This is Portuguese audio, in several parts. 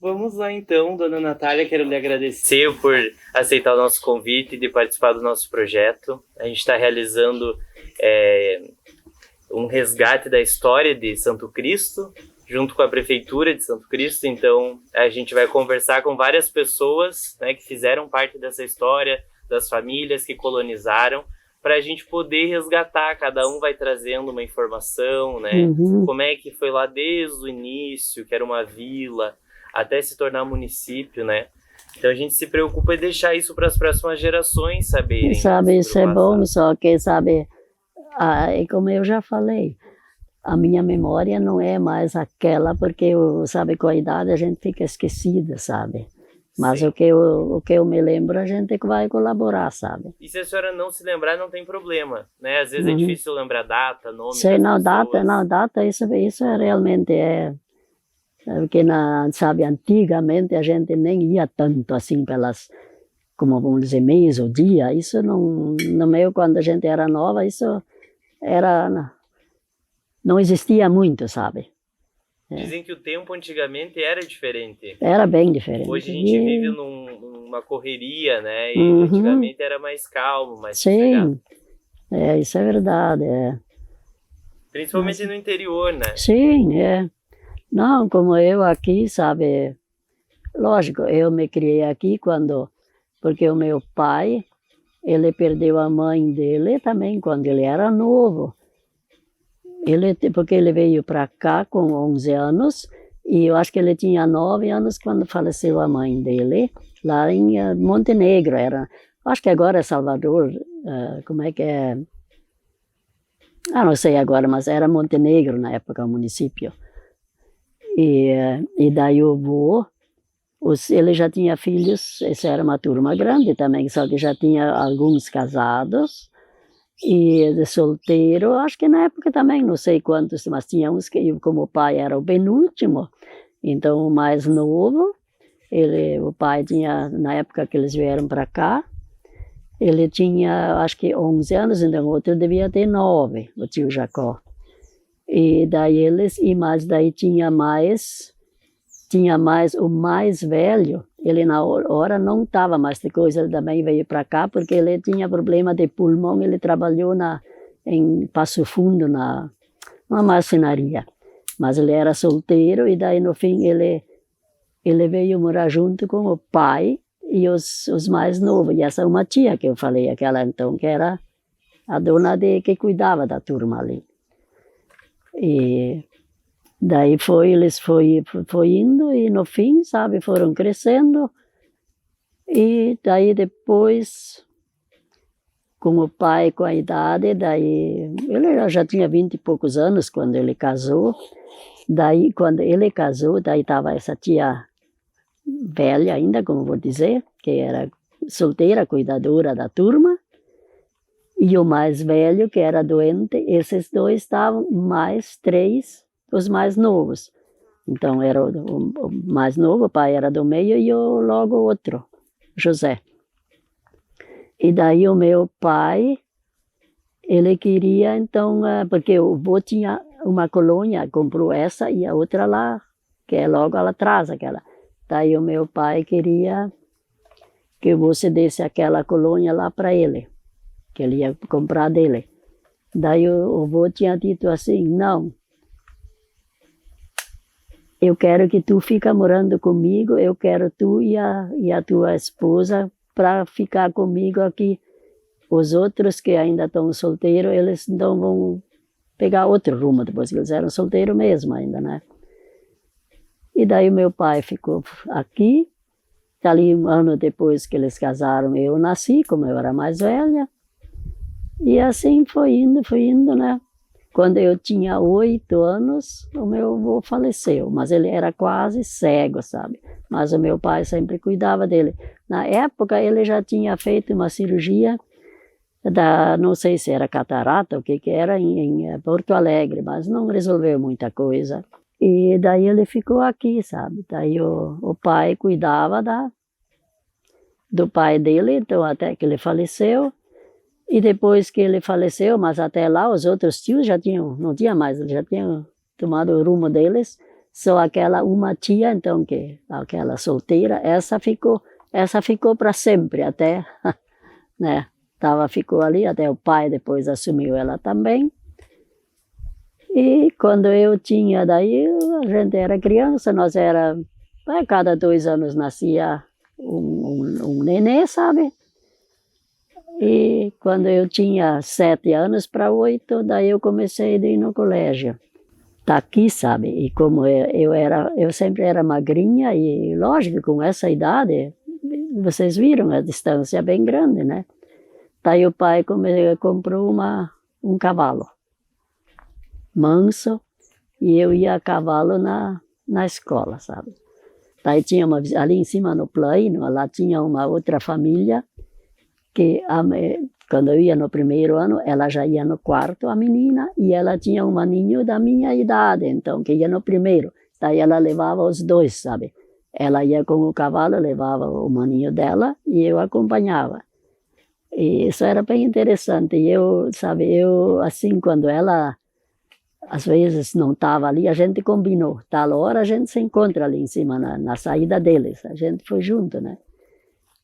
Vamos lá então, dona Natália, quero lhe agradecer por aceitar o nosso convite e de participar do nosso projeto. A gente está realizando um resgate da história de Santo Cristo, junto com a Prefeitura de Santo Cristo. Então a gente vai conversar com várias pessoas, né, que fizeram parte dessa história, das famílias que colonizaram, para a gente poder resgatar. Cada um vai trazendo uma informação, né? Como é que foi lá desde o início, que era uma vila, até se tornar município, né? Então a gente se preocupa em deixar isso para as próximas gerações saberem. Sabe, isso é bom, só que, sabe, como eu já falei, a minha memória não é mais aquela, porque, sabe, com a idade a gente fica esquecida, sabe? Mas o que eu me lembro, a gente vai colaborar, sabe? E se a senhora não se lembrar, não tem problema, né? Às vezes é difícil lembrar data, nome das pessoas. Data, isso realmente é... Porque, sabe, antigamente a gente nem ia tanto assim pelas, como vamos dizer, mês ou dia. Isso não, no meio, quando a gente era nova, isso não existia muito, sabe? Dizem que o tempo antigamente era diferente. Era bem diferente. Hoje a gente vive numa correria, né? E antigamente era mais calmo, mais sossegado. Isso é verdade. Principalmente no interior, né? Sim, Não, como eu aqui, sabe, lógico, eu me criei aqui porque o meu pai, ele perdeu a mãe dele também quando ele era novo. Porque ele veio para cá com 11 anos, e eu acho que ele tinha 9 anos quando faleceu a mãe dele, lá em Montenegro, acho que agora é Salvador, como é que é? Não sei agora, mas era Montenegro na época, o município. E daí o avô, ele já tinha filhos, essa era uma turma grande também, só que já tinha alguns casados, e de solteiro, acho que na época também, não sei quantos, mas tinha uns que, como o pai era o penúltimo, então o mais novo, o pai tinha, na época que eles vieram para cá, ele tinha, acho que 11 anos, então o outro devia ter 9, o tio Jacó. E daí mas daí tinha mais o mais velho, ele na hora não estava mais de coisa, ele também veio para cá porque ele tinha problema de pulmão, ele trabalhou em Passo Fundo, numa marcenaria, mas ele era solteiro e daí no fim ele veio morar junto com o pai e os mais novos, e essa é uma tia que eu falei, aquela então que era a dona que cuidava da turma ali. E daí eles foi indo e no fim, sabe, foram crescendo. E daí depois, com o pai, com a idade, daí ele já tinha 20 e poucos anos quando ele casou. Daí quando ele casou, daí estava essa tia velha ainda, como vou dizer, que era solteira, cuidadora da turma. E o mais velho, que era doente, esses dois estavam, mais 3, os mais novos. Então, era o mais novo, o pai era do meio, e logo o outro, José. E daí o meu pai, ele queria, então, porque o avô tinha uma colônia, comprou essa e a outra lá, que é logo lá atrás, aquela. Daí o meu pai queria que você desse aquela colônia lá para ele, que ele ia comprar dele. Daí o avô tinha dito assim, não, eu quero que tu fica morando comigo, eu quero tu e a tua esposa para ficar comigo aqui. Os outros que ainda estão solteiros, eles não vão pegar outro rumo depois, que eles eram solteiros mesmo ainda, né? E daí meu pai ficou aqui, ali um ano depois que eles casaram, eu nasci, como eu era mais velha. E assim foi indo, né? Quando eu tinha 8 anos, o meu avô faleceu, mas ele era quase cego, sabe? Mas o meu pai sempre cuidava dele. Na época, ele já tinha feito uma cirurgia não sei se era catarata, o que era, em Porto Alegre, mas não resolveu muita coisa. E daí ele ficou aqui, sabe? Daí o pai cuidava do pai dele, então até que ele faleceu. E depois que ele faleceu, mas até lá os outros tios não tinha mais, já tinham tomado o rumo deles. Só aquela uma tia, então, aquela solteira, essa ficou para sempre, até, né? Ficou ali, até o pai depois assumiu ela também. E quando eu tinha, daí a gente era criança, cada 2 anos nascia um nenê, sabe? E quando eu tinha 7 anos para 8, daí eu comecei a ir no colégio. Tá aqui, sabe? E como eu sempre era magrinha, e lógico, com essa idade, vocês viram a distância bem grande, né? Daí o pai comprou um cavalo manso, e eu ia a cavalo na escola, sabe? Daí tinha ali em cima no plaino, lá tinha uma outra família, que quando eu ia no primeiro ano, ela já ia no quarto, a menina, e ela tinha um maninho da minha idade, então, que ia no primeiro. Daí ela levava os dois, sabe? Ela ia com o cavalo, levava o maninho dela, e eu acompanhava. E isso era bem interessante. E assim, quando ela, às vezes, não estava ali, a gente combinou. Tal hora a gente se encontra ali em cima, na saída deles. A gente foi junto, né?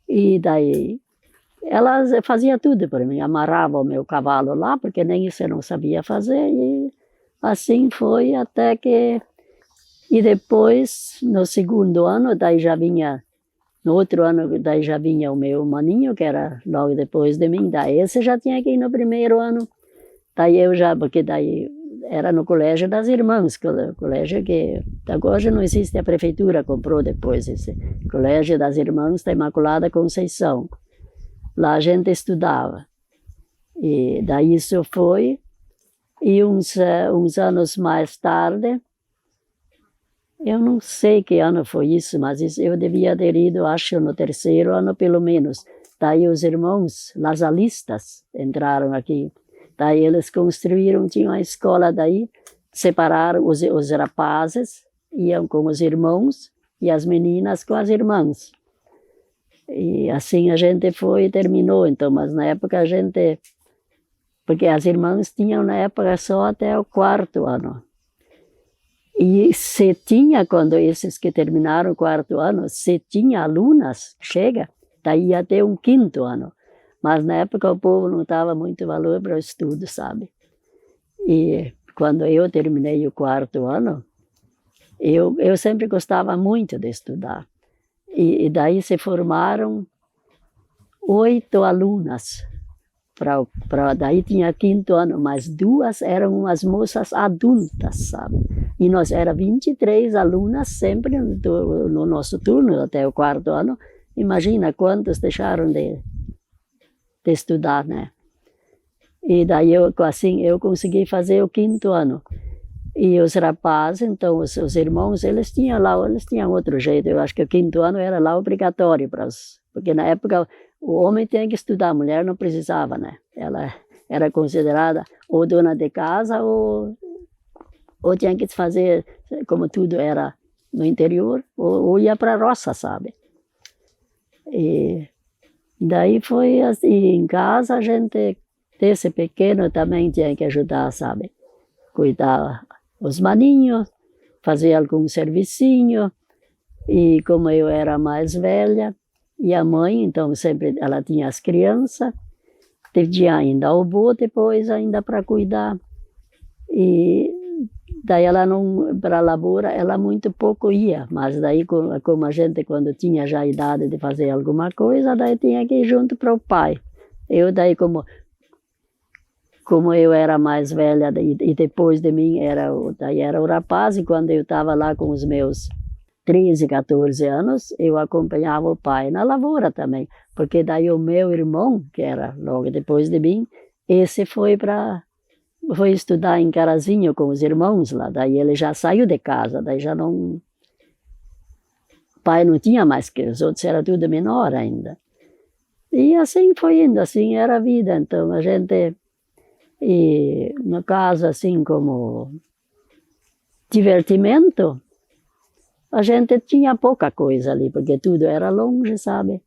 E daí, ela fazia tudo para mim. Amarrava o meu cavalo lá, porque nem isso eu não sabia fazer. E assim foi até que... E depois, no segundo ano, daí já vinha... No outro ano, daí já vinha o meu maninho, que era logo depois de mim. Daí esse já tinha que ir no primeiro ano. Daí porque daí era no colégio das irmãs, colégio que agora já não existe, a prefeitura comprou depois esse colégio das irmãs da Imaculada Conceição. Lá a gente estudava. E daí isso foi. E uns anos mais tarde, eu não sei que ano foi isso, mas eu devia ter ido, acho, no terceiro ano pelo menos. Daí os irmãos lasalistas entraram aqui. Daí eles tinham a escola daí, separaram os rapazes, iam com os irmãos e as meninas com as irmãs. E assim a gente foi e terminou, então, mas na época porque as irmãs tinham na época só até o 4º ano. E se tinha, quando esses que terminaram o 4º ano, se tinha alunas, daí ia ter um 5º ano. Mas na época o povo não dava muito valor para o estudo, sabe? E quando eu terminei o 4º ano, eu sempre gostava muito de estudar. E daí se formaram 8 alunas. Daí tinha 5º ano, mas 2 eram umas moças adultas, sabe? E nós éramos 23 alunas sempre no nosso turno, até o 4º ano. Imagina quantos deixaram de estudar, né? E daí eu consegui fazer o 5º ano. E os rapazes, então, os irmãos, eles tinham outro jeito. Eu acho que o 5º ano era lá obrigatório porque na época o homem tinha que estudar, a mulher não precisava, né? Ela era considerada ou dona de casa ou tinha que fazer, como tudo era no interior, ou ia para a roça, sabe? E daí foi assim, em casa a gente, desse pequeno, também tinha que ajudar, sabe? Cuidar os maninhos, fazer algum servicinho, e como eu era mais velha, e a mãe, então sempre ela tinha as crianças, tinha ainda o avô depois ainda para cuidar, e daí ela não, para a lavoura, ela muito pouco ia, mas daí como a gente quando tinha já a idade de fazer alguma coisa, daí tinha que ir junto para o pai. Eu daí como eu era mais velha e depois de mim daí era o rapaz, e quando eu estava lá com os meus 13, 14 anos, eu acompanhava o pai na lavoura também, porque daí o meu irmão, que era logo depois de mim, esse foi para foi estudar em Carazinho com os irmãos lá, daí ele já saiu de casa, daí já não... O pai não tinha mais que os outros, era tudo menor ainda. E assim foi indo, assim era a vida, então a gente... E no caso, assim como divertimento, a gente tinha pouca coisa ali, porque tudo era longe, sabe?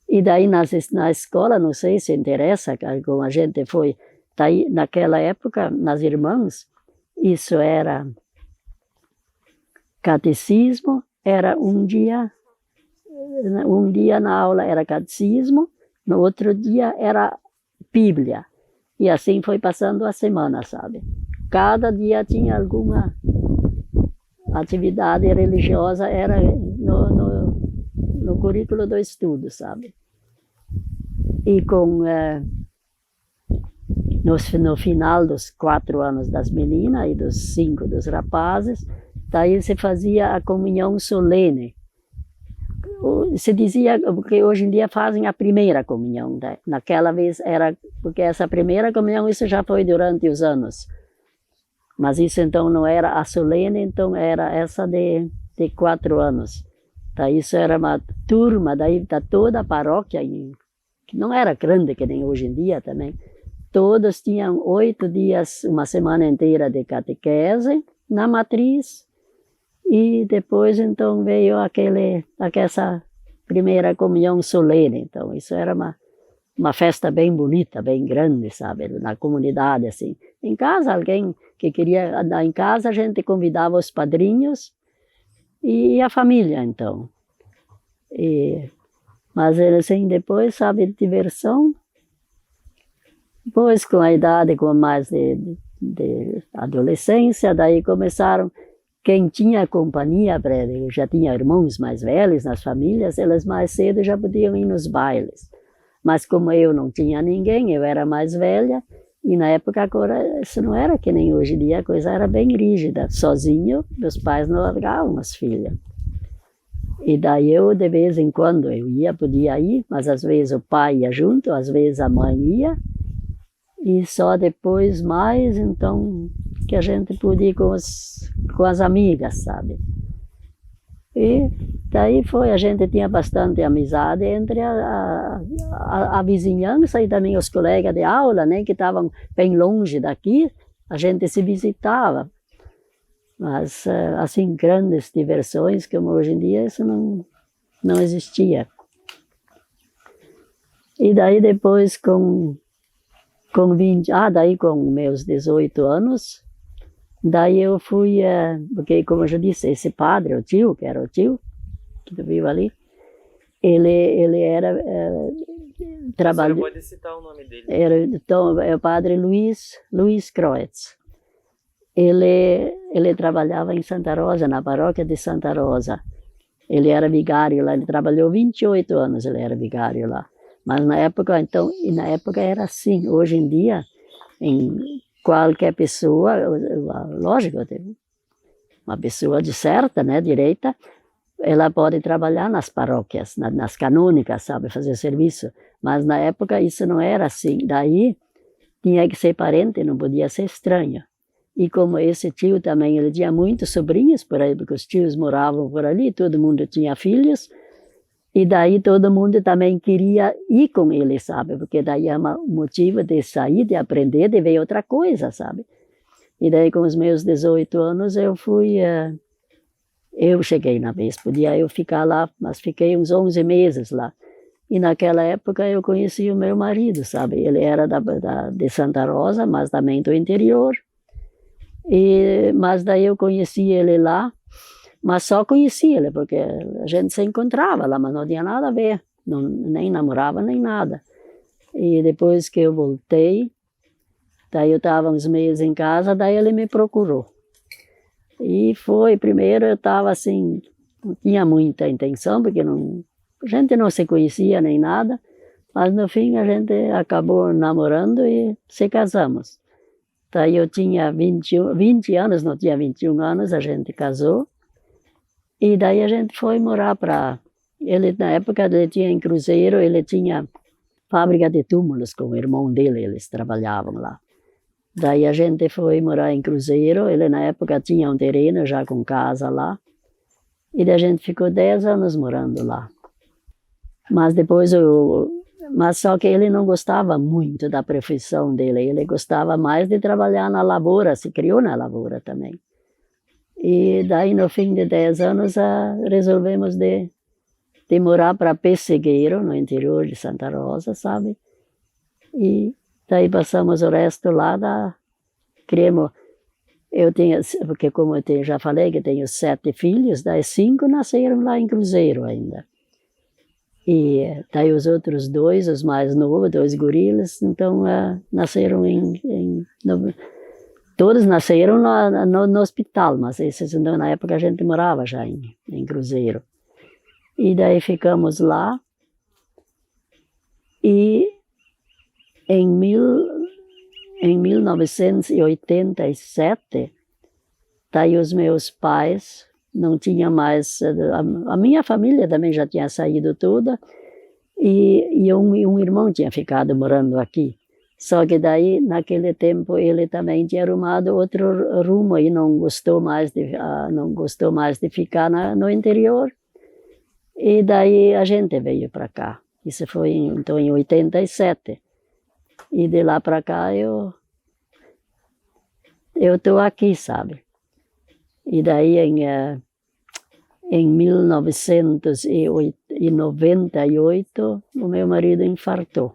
E daí na escola, não sei se interessa, como a gente foi, daí, naquela época, nas irmãs, isso era catecismo, era um dia na aula era catecismo, no outro dia era Bíblia. E assim foi passando a semana, sabe? Cada dia tinha alguma atividade religiosa, era no currículo do estudo, sabe? E no final dos 4 anos das meninas e dos 5 dos rapazes, daí se fazia a comunhão solene. Se dizia, porque hoje em dia fazem a primeira comunhão, né? Naquela vez era, porque essa primeira comunhão, isso já foi durante os anos. Mas isso então não era a solene, então era essa de 4 anos. Daí isso era uma turma, daí da toda a paróquia, que não era grande que nem hoje em dia também. Todos tinham 8 dias, uma semana inteira de catequese na matriz. E depois, então, veio essa primeira comunhão solene. Então, isso era uma festa bem bonita, bem grande, sabe? Na comunidade, assim. Em casa, alguém que queria andar em casa, a gente convidava os padrinhos e a família, então. Mas, assim, depois, sabe, diversão. Depois, com a idade, com mais de adolescência, daí começaram... Quem tinha companhia, já tinha irmãos mais velhos nas famílias, eles mais cedo já podiam ir nos bailes. Mas como eu não tinha ninguém, eu era mais velha, e na época agora, isso não era que nem hoje em dia, a coisa era bem rígida. Sozinho, meus pais não largavam as filhas. E daí eu, de vez em quando, podia ir, mas às vezes o pai ia junto, às vezes a mãe ia, e só depois mais, então... que a gente podia ir com as amigas, sabe? E daí a gente tinha bastante amizade entre a vizinhança e também os colegas de aula, né, que estavam bem longe daqui, a gente se visitava. Mas, assim, grandes diversões, como hoje em dia, isso não existia. E daí depois, com meus 18 anos, daí eu fui, porque como eu já disse, esse padre, o tio, que era o tio, que vive ali, ele era, trabalhou... Você pode citar o nome dele? Então, é o padre Luiz Kreutz. Ele trabalhava em Santa Rosa, na paróquia de Santa Rosa. Ele era vigário lá, ele trabalhou 28 anos, ele era vigário lá. Mas na época era assim, hoje em dia, qualquer pessoa, lógico, uma pessoa de certa, né, direita, ela pode trabalhar nas paróquias, nas canônicas, sabe, fazer serviço. Mas na época isso não era assim. Daí tinha que ser parente, não podia ser estranho. E como esse tio também, ele tinha muitos sobrinhos por aí, porque os tios moravam por ali, todo mundo tinha filhos. E daí todo mundo também queria ir com ele, sabe? Porque daí é um motivo de sair, de aprender, de ver outra coisa, sabe? E daí com os meus 18 anos eu cheguei na vez, podia eu ficar lá, mas fiquei uns 11 meses lá. E naquela época eu conheci o meu marido, sabe? Ele era de Santa Rosa, mas também do interior. Mas daí eu conheci ele lá. Mas só conhecia ele, porque a gente se encontrava lá, mas não tinha nada a ver, nem namorava, nem nada. E depois que eu voltei, daí eu estava uns meses em casa, daí ele me procurou. E primeiro eu estava assim, não tinha muita intenção, porque a gente não se conhecia nem nada, mas no fim a gente acabou namorando e se casamos. Daí eu tinha 20 anos, não tinha 21 anos, a gente casou. E daí a gente foi morar ele, na época, ele tinha em Cruzeiro, ele tinha fábrica de túmulos com o irmão dele, eles trabalhavam lá. Daí a gente foi morar em Cruzeiro, ele na época tinha um terreno já com casa lá, e daí a gente ficou 10 anos morando lá. Mas depois, mas só que ele não gostava muito da profissão dele, ele gostava mais de trabalhar na lavoura, se criou na lavoura também. E daí no fim de 10 anos resolvemos de morar para Pessegueiro, no interior de Santa Rosa, sabe? E daí passamos o resto lá criamos, porque como eu já falei que tenho 7 filhos, daí 5 nasceram lá em Cruzeiro ainda. E daí os outros 2, os mais novos, 2 gorilas, então nasceram todos nasceram no hospital, mas esses, então, na época a gente morava já em Cruzeiro. E daí ficamos lá, e em 1987, daí os meus pais não tinham mais, a minha família também já tinha saído toda, e um irmão tinha ficado morando aqui. Só que daí, naquele tempo, ele também tinha arrumado outro rumo e não gostou mais de ficar no interior. E daí a gente veio para cá. Isso foi então em 87. E de lá para cá eu estou aqui, sabe? E daí em 1998 o meu marido infartou.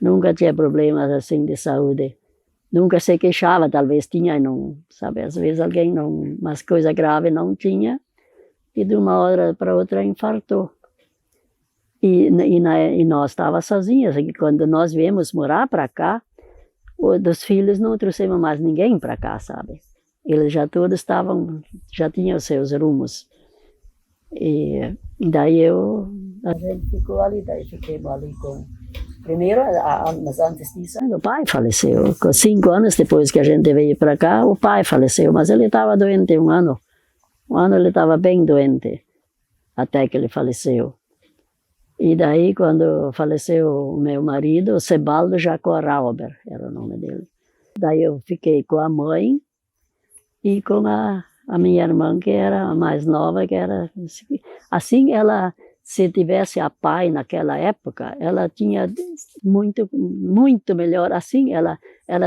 Nunca tinha problemas assim de saúde. Nunca se queixava, talvez tinha, não, sabe? Às vezes alguém não, mas coisa grave não tinha. E de uma hora para outra infartou. E nós estávamos sozinhos. Quando nós viemos morar para cá, dos filhos não trouxemos mais ninguém para cá, sabe? Eles já todos já tinham os seus rumos. E daí a gente ficou ali, daí fiquemos ali com... Primeiro, mas antes disso, o pai faleceu. 5 anos depois que a gente veio para cá, o pai faleceu, mas ele estava doente 1 ano. 1 ano ele estava bem doente, até que ele faleceu. E daí, quando faleceu o meu marido, Sebaldo Jacó Rauber, era o nome dele. Daí eu fiquei com a mãe e com a minha irmã, que era a mais nova, que era... Assim, ela, se tivesse a pai naquela época, ela tinha muito, muito melhor. Assim, ela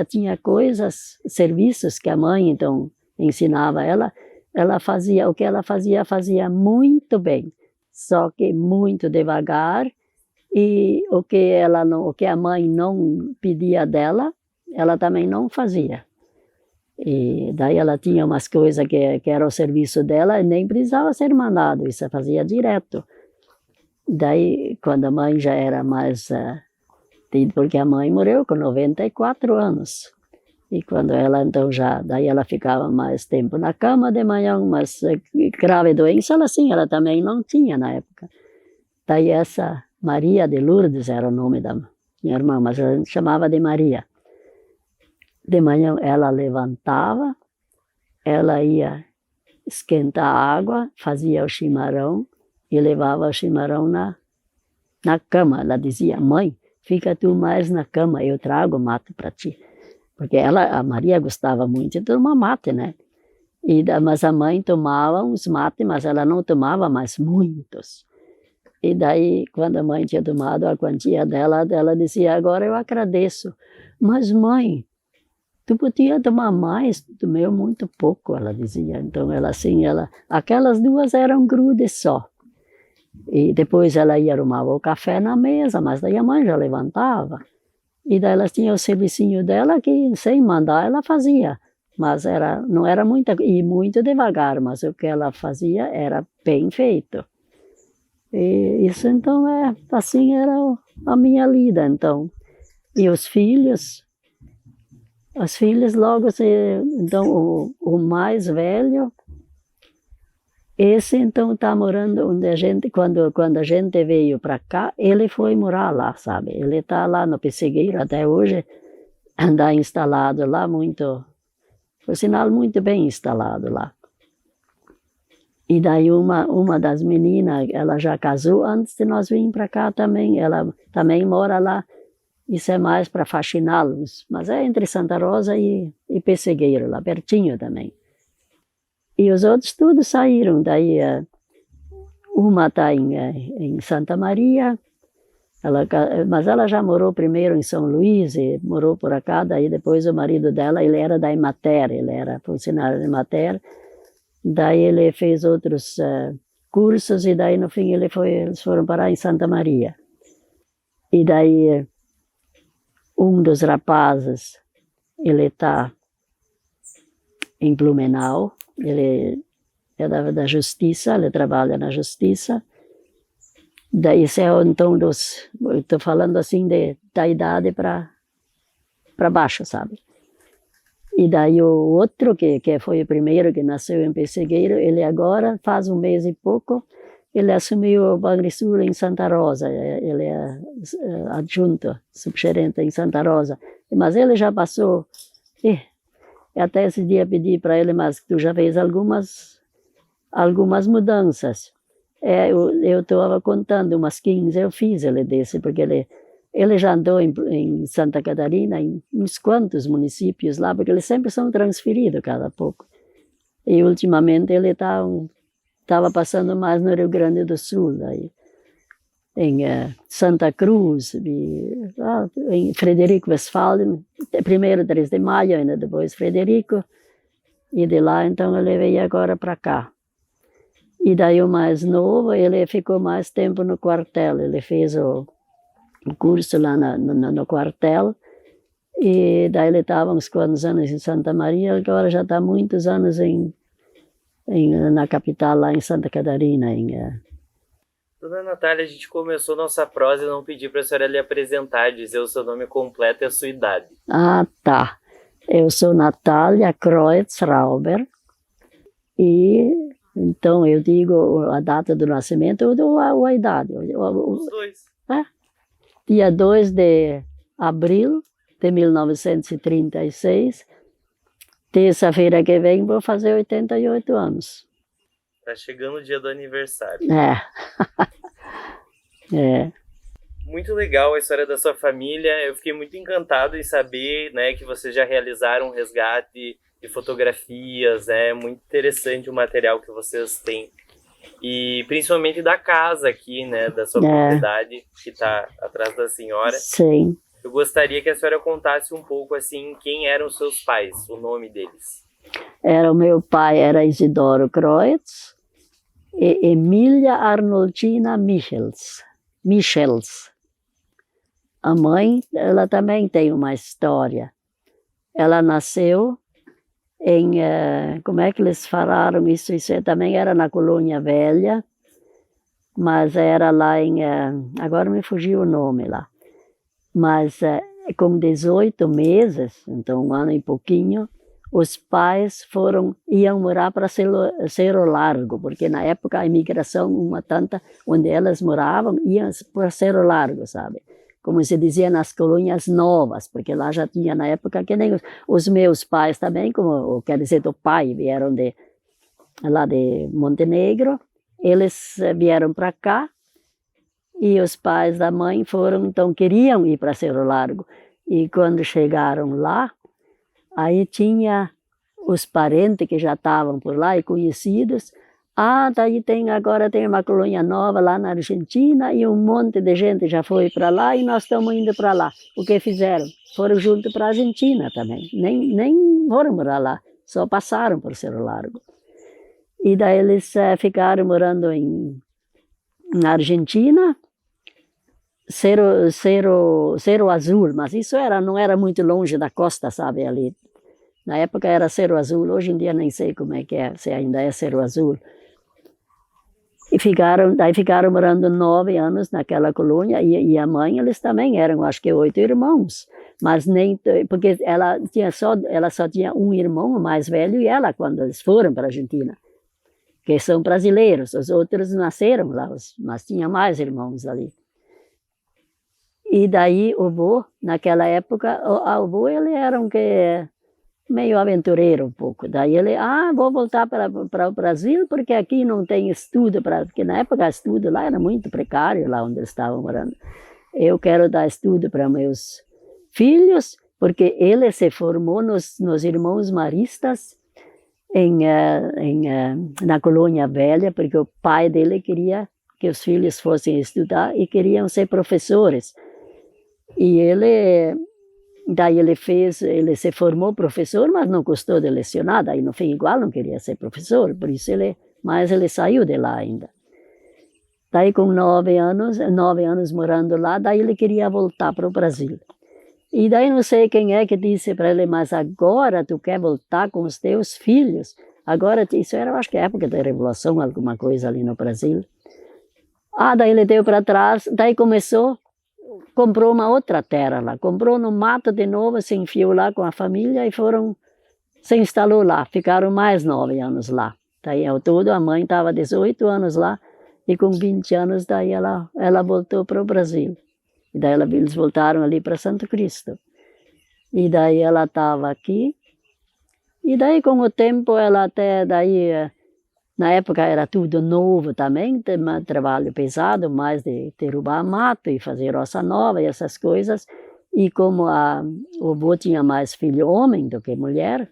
tinha coisas, serviços que a mãe, então, ensinava ela. Ela fazia, o que ela fazia muito bem, só que muito devagar, e o que a mãe não pedia dela, ela também não fazia. E daí ela tinha umas coisas que era o serviço dela e nem precisava ser mandado, isso fazia direto. Daí, quando a mãe já era mais... porque a mãe morreu com 94 anos. E quando ela, então, daí ela ficava mais tempo na cama de manhã, mas grave doença, ela também não tinha na época. Daí essa Maria de Lourdes era o nome da minha irmã, mas a gente chamava de Maria. De manhã ela levantava, ela ia esquentar a água, fazia o chimarrão e levava o chimarrão na cama. Ela dizia: mãe, fica tu mais na cama, eu trago mate para ti. Porque a Maria gostava muito de tomar mate, né? Mas a mãe tomava uns mates, mas ela não tomava mais muitos. E daí, quando a mãe tinha tomado a quantia dela, ela dizia: agora eu agradeço. Mas mãe, tu podia tomar mais, tu tomou muito pouco, ela dizia. Então, aquelas 2 eram grudes só. E depois ela ia arrumar o café na mesa, mas daí a mãe já levantava. E daí ela tinha o servicinho dela que, sem mandar, ela fazia. Mas não era muito devagar, mas o que ela fazia era bem feito. E isso, então, assim era a minha lida, então. E os filhos logo, então, o mais velho, esse, então, está morando onde quando a gente veio para cá, ele foi morar lá, sabe? Ele está lá no Pessegueiro até hoje, anda instalado lá por sinal, muito bem instalado lá. E daí uma das meninas, ela já casou antes de nós virmos para cá também, ela também mora lá Isso é mais para fasciná-los, mas é entre Santa Rosa e Pessegueiro, lá pertinho também. E os outros todos saíram, daí uma está em Santa Maria, mas ela já morou primeiro em São Luís, e morou por acá, daí depois o marido dela, ele era da Emater, ele era funcionário da Emater, daí ele fez outros cursos, e daí no fim eles foram parar em Santa Maria. E daí um dos rapazes, ele está em Blumenau, ele é da justiça, ele trabalha na justiça. Daí isso é então eu estou falando assim da idade para baixo, sabe? E daí o outro, que foi o primeiro que nasceu em Pessegueiro, ele agora faz 1 mês e pouco, ele assumiu o Banrisul em Santa Rosa, ele é adjunto, subgerente em Santa Rosa. Mas ele já passou, até esse dia pedi para ele, mas tu já fez algumas mudanças. Eu estava contando, umas 15 eu fiz ele desse, porque ele já andou em Santa Catarina, em uns quantos municípios lá, porque eles sempre são transferidos cada pouco. E ultimamente ele estava passando mais no Rio Grande do Sul, aí, em Santa Cruz, em Frederico Westphalen, primeiro 3 de maio, ainda depois Frederico, e de lá então ele veio agora para cá. E daí o mais novo, ele ficou mais tempo no quartel, ele fez o curso lá no quartel, e daí ele estava uns quantos anos em Santa Maria, agora já está muitos anos na capital, lá em Santa Catarina. Dona Natália, a gente começou nossa prosa e não pedi para a senhora lhe apresentar, dizer o seu nome completo e a sua idade. Ah, tá. Eu sou Natália Kreutz-Rauber, e então eu digo a data do nascimento ou a idade. Os dois. Dia 2 de abril de 1936, terça-feira que vem vou fazer 88 anos. Tá chegando o dia do aniversário. Muito legal a história da sua família. Eu fiquei muito encantado em saber, né, que vocês já realizaram um resgate de fotografias. É muito interessante o material que vocês têm. E principalmente da casa aqui, né, da sua propriedade, que está atrás da senhora. Sim. Eu gostaria que a senhora contasse um pouco, assim, quem eram seus pais, o nome deles. O meu pai era Isidoro Kreutz e Emília Arnoldina Michels. A mãe, ela também tem uma história. Ela nasceu como é que eles falaram isso? Isso também era na Colônia Velha, mas era lá agora me fugiu o nome lá. Mas com 18 meses, então 1 ano e pouquinho, os pais iam morar para Cerro Largo, porque na época a imigração, uma tanta, onde elas moravam, iam para Cerro Largo, sabe? Como se dizia nas colônias novas, porque lá já tinha na época que nem os meus pais também, como quer dizer do pai, vieram lá de Montenegro, eles vieram para cá, e os pais da mãe então queriam ir para Cerro Largo, e quando chegaram lá, aí tinha os parentes que já estavam por lá e conhecidos. Daí agora tem uma colônia nova lá na Argentina e um monte de gente já foi para lá e nós estamos indo para lá. O que fizeram? Foram junto para a Argentina também. Nem foram morar lá, só passaram por Cerro Largo. E daí eles ficaram morando na Argentina, Cerro Azul, mas isso não era muito longe da costa, sabe, ali. Na época era Cerro Azul, hoje em dia nem sei como é que é, se ainda é Cerro Azul. E daí ficaram morando 9 anos naquela colônia, e a mãe, eles também eram, acho que 8 irmãos, mas porque ela só tinha um irmão, o mais velho, e ela, quando eles foram para a Argentina, que são brasileiros, os outros nasceram lá, mas tinha mais irmãos ali. E daí o avô, naquela época, o avô, ele era meio aventureiro um pouco. Daí ele, vou voltar para o Brasil, porque aqui não tem estudo, porque na época o estudo lá era muito precário, lá onde eles estavam morando. eu quero dar estudo para meus filhos, porque ele se formou nos Irmãos Maristas na Colônia Velha, porque o pai dele queria que os filhos fossem estudar e queriam ser professores. E daí ele se formou professor, mas não gostou de lecionar, daí no fim igual não queria ser professor, por isso mas ele saiu de lá ainda. Daí com 9 anos morando lá, daí ele queria voltar para o Brasil. E daí não sei quem é que disse para ele, mas agora tu quer voltar com os teus filhos? Agora, isso era, acho que a época da Revolução, alguma coisa ali no Brasil. Daí ele deu para trás, daí comprou uma outra terra lá, comprou no mato de novo, se enfiou lá com a família e se instalou lá, ficaram mais 9 anos lá. Daí ao todo a mãe estava 18 anos lá e com 20 anos daí ela voltou para o Brasil. E daí eles voltaram ali para Santo Cristo. E daí ela estava aqui. E daí com o tempo ela até daí, na época era tudo novo também, trabalho pesado, mais de derrubar mato e fazer roça nova e essas coisas. E como o avô tinha mais filho homem do que mulher,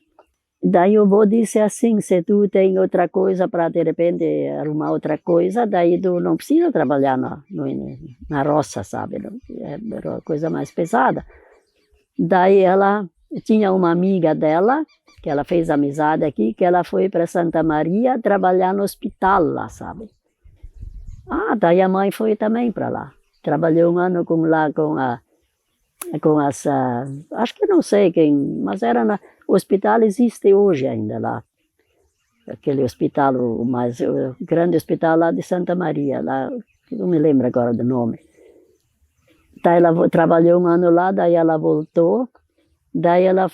daí o avô disse assim, se tu tem outra coisa para de repente arrumar outra coisa, daí tu não precisa trabalhar na roça, sabe? É uma coisa mais pesada. Daí ela tinha uma amiga dela, que ela fez amizade aqui, que ela foi para Santa Maria trabalhar no hospital lá, sabe? Daí a mãe foi também para lá. Trabalhou um ano acho que não sei quem, mas o hospital existe hoje ainda lá. Aquele hospital, o grande hospital lá de Santa Maria, lá, não me lembro agora do nome. Daí ela trabalhou um ano lá, daí ela voltou. Daí ela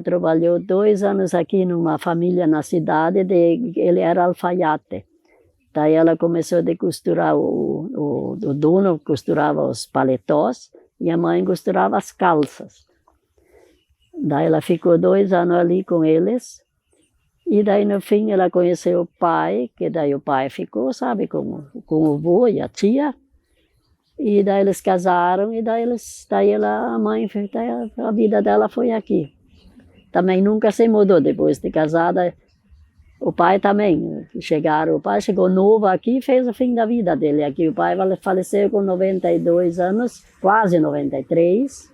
trabalhou 2 anos aqui numa família na cidade, ele era alfaiate. Daí ela começou a costurar, o dono costurava os paletós e a mãe costurava as calças. Daí ela ficou 2 anos ali com eles e daí no fim ela conheceu o pai, que daí o pai ficou, sabe, com o avô e a tia. E daí eles casaram e a vida dela foi aqui. Também nunca se mudou depois de casada. O pai também, o pai chegou novo aqui e fez o fim da vida dele aqui. O pai faleceu com 92 anos, quase 93.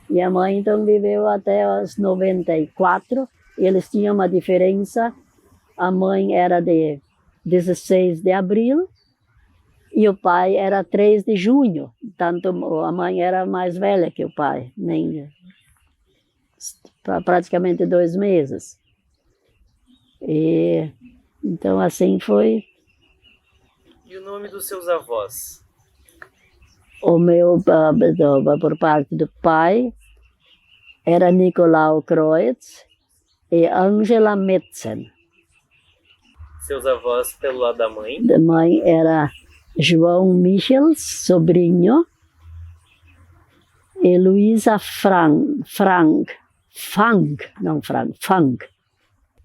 E a mãe então viveu até os 94. E eles tinham uma diferença. A mãe era de 16 de abril. E o pai era 3 de junho, tanto a mãe era mais velha que o pai, praticamente 2 meses. E então assim foi. E o nome dos seus avós? O meu, por parte do pai, era Nicolau Kreutz e Angela Metzen. Seus avós pelo lado da mãe? Da mãe era João Michels, sobrinho, e Luísa Fang.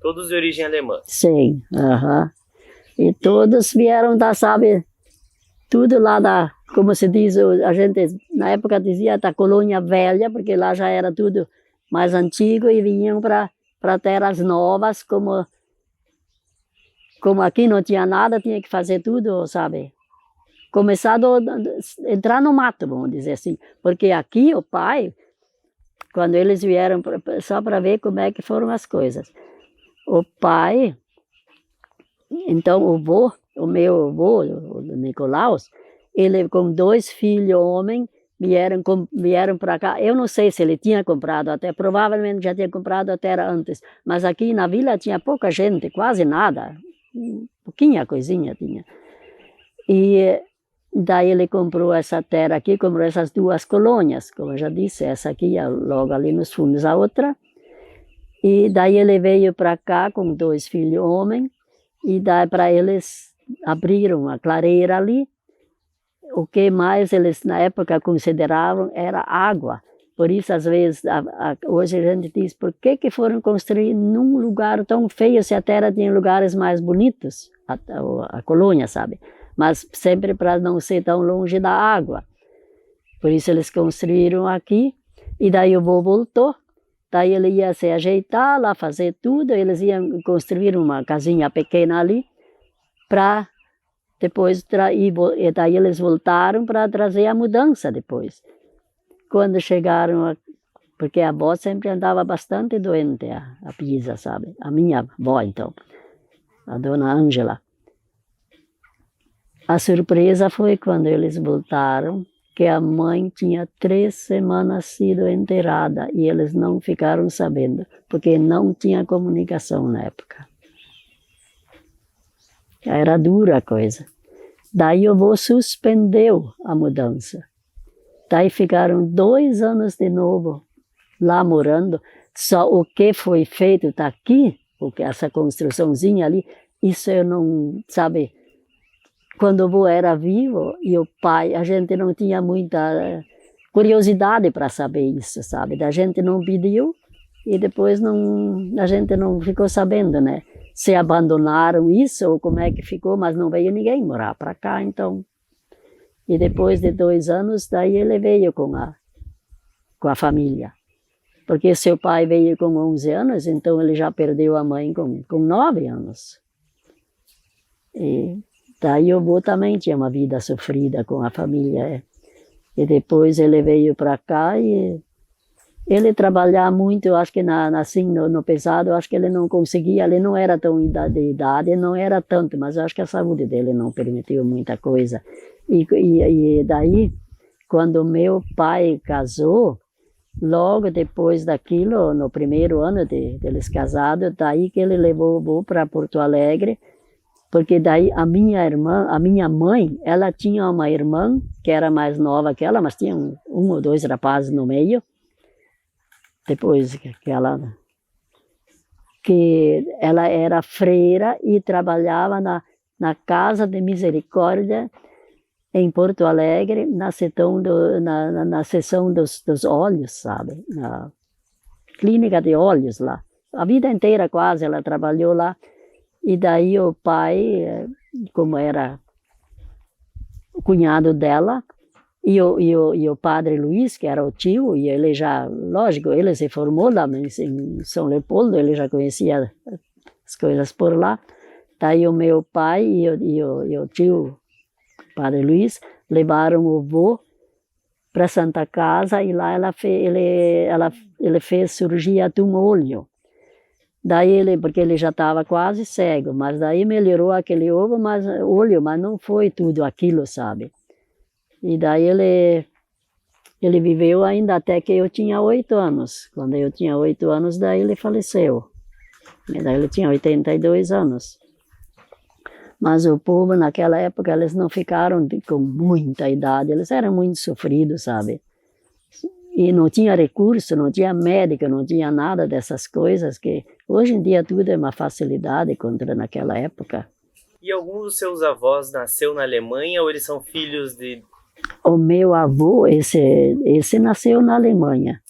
Todos de origem alemã? Sim, E todos vieram sabe, tudo lá como se diz, a gente na época dizia da Colônia Velha, porque lá já era tudo mais antigo e vinham para terras novas, como aqui não tinha nada, tinha que fazer tudo, sabe? Começado a entrar no mato, vamos dizer assim. Porque aqui o pai, quando eles vieram, só para ver como é que foram as coisas. O pai, então o meu avô, o Nicolaus, ele com 2 filhos homens, vieram para cá. Eu não sei se ele tinha comprado até, provavelmente já tinha comprado a terra antes. Mas aqui na vila tinha pouca gente, quase nada. Pouquinha coisinha tinha. E daí ele comprou essa terra aqui, comprou essas 2 colônias, como eu já disse, essa aqui logo ali nos fundos, a outra. E daí ele veio para cá com 2 filhos homens, e daí para eles abriram uma clareira ali. O que mais eles na época consideravam era água. Por isso, às vezes, hoje a gente diz, por que foram construir num lugar tão feio se a terra tinha lugares mais bonitos, a colônia, sabe? Mas sempre para não ser tão longe da água. Por isso eles construíram aqui, e daí o vô voltou. Daí ele ia se ajeitar lá, fazer tudo, eles iam construir uma casinha pequena ali, para depois, e daí eles voltaram para trazer a mudança depois. Quando chegaram, porque a avó sempre andava bastante doente, a Pisa, sabe? A minha avó, então, a dona Ângela. A surpresa foi quando eles voltaram, que a mãe tinha 3 semanas sido enterrada e eles não ficaram sabendo, porque não tinha comunicação na época. Era dura a coisa. Daí o avô suspendeu a mudança. Daí ficaram 2 anos de novo lá morando. Só o que foi feito está aqui, porque essa construçãozinha ali, isso eu não, sabe... Quando o avô era vivo e o pai, a gente não tinha muita curiosidade para saber isso, sabe? A gente não pediu e depois a gente não ficou sabendo, né? Se abandonaram isso ou como é que ficou, mas não veio ninguém morar para cá, então. E depois de 2 anos, daí ele veio com a família. Porque seu pai veio com 11 anos, então ele já perdeu a mãe com 9 anos. E daí o avô também tinha uma vida sofrida com a família. E depois ele veio para cá e ele trabalhava muito, eu acho que assim, no pesado, eu acho que ele não conseguia, ele não era tão de idade, não era tanto, mas eu acho que a saúde dele não permitiu muita coisa. E daí, quando meu pai casou, logo depois daquilo, no primeiro ano deles casados, daí que ele levou o avô para Porto Alegre, porque daí a minha mãe, ela tinha uma irmã que era mais nova que ela, mas tinha um ou 2 rapazes no meio. Depois que ela era freira e trabalhava na Casa de Misericórdia em Porto Alegre, na seção dos olhos, sabe? Na clínica de olhos lá. A vida inteira quase ela trabalhou lá. E daí o pai, como era o cunhado dela, e o padre Luiz, que era o tio, e ele já, lógico, ele se formou lá em São Leopoldo, ele já conhecia as coisas por lá. Daí o meu pai e o tio, padre Luiz, levaram o vô para Santa Casa, e lá ele fez cirurgia de um olho. Daí porque ele já estava quase cego, mas daí melhorou aquele olho, mas não foi tudo aquilo, sabe? E daí ele viveu ainda até que eu tinha 8 anos. Quando eu tinha 8 anos, daí ele faleceu. E daí ele tinha 82 anos. Mas o povo naquela época, eles não ficaram com muita idade, eles eram muito sofridos, sabe? E não tinha recurso, não tinha médico, não tinha nada dessas coisas que hoje em dia tudo é uma facilidade contra naquela época. E algum dos seus avós nasceu na Alemanha ou eles são filhos de... O meu avô, esse nasceu na Alemanha,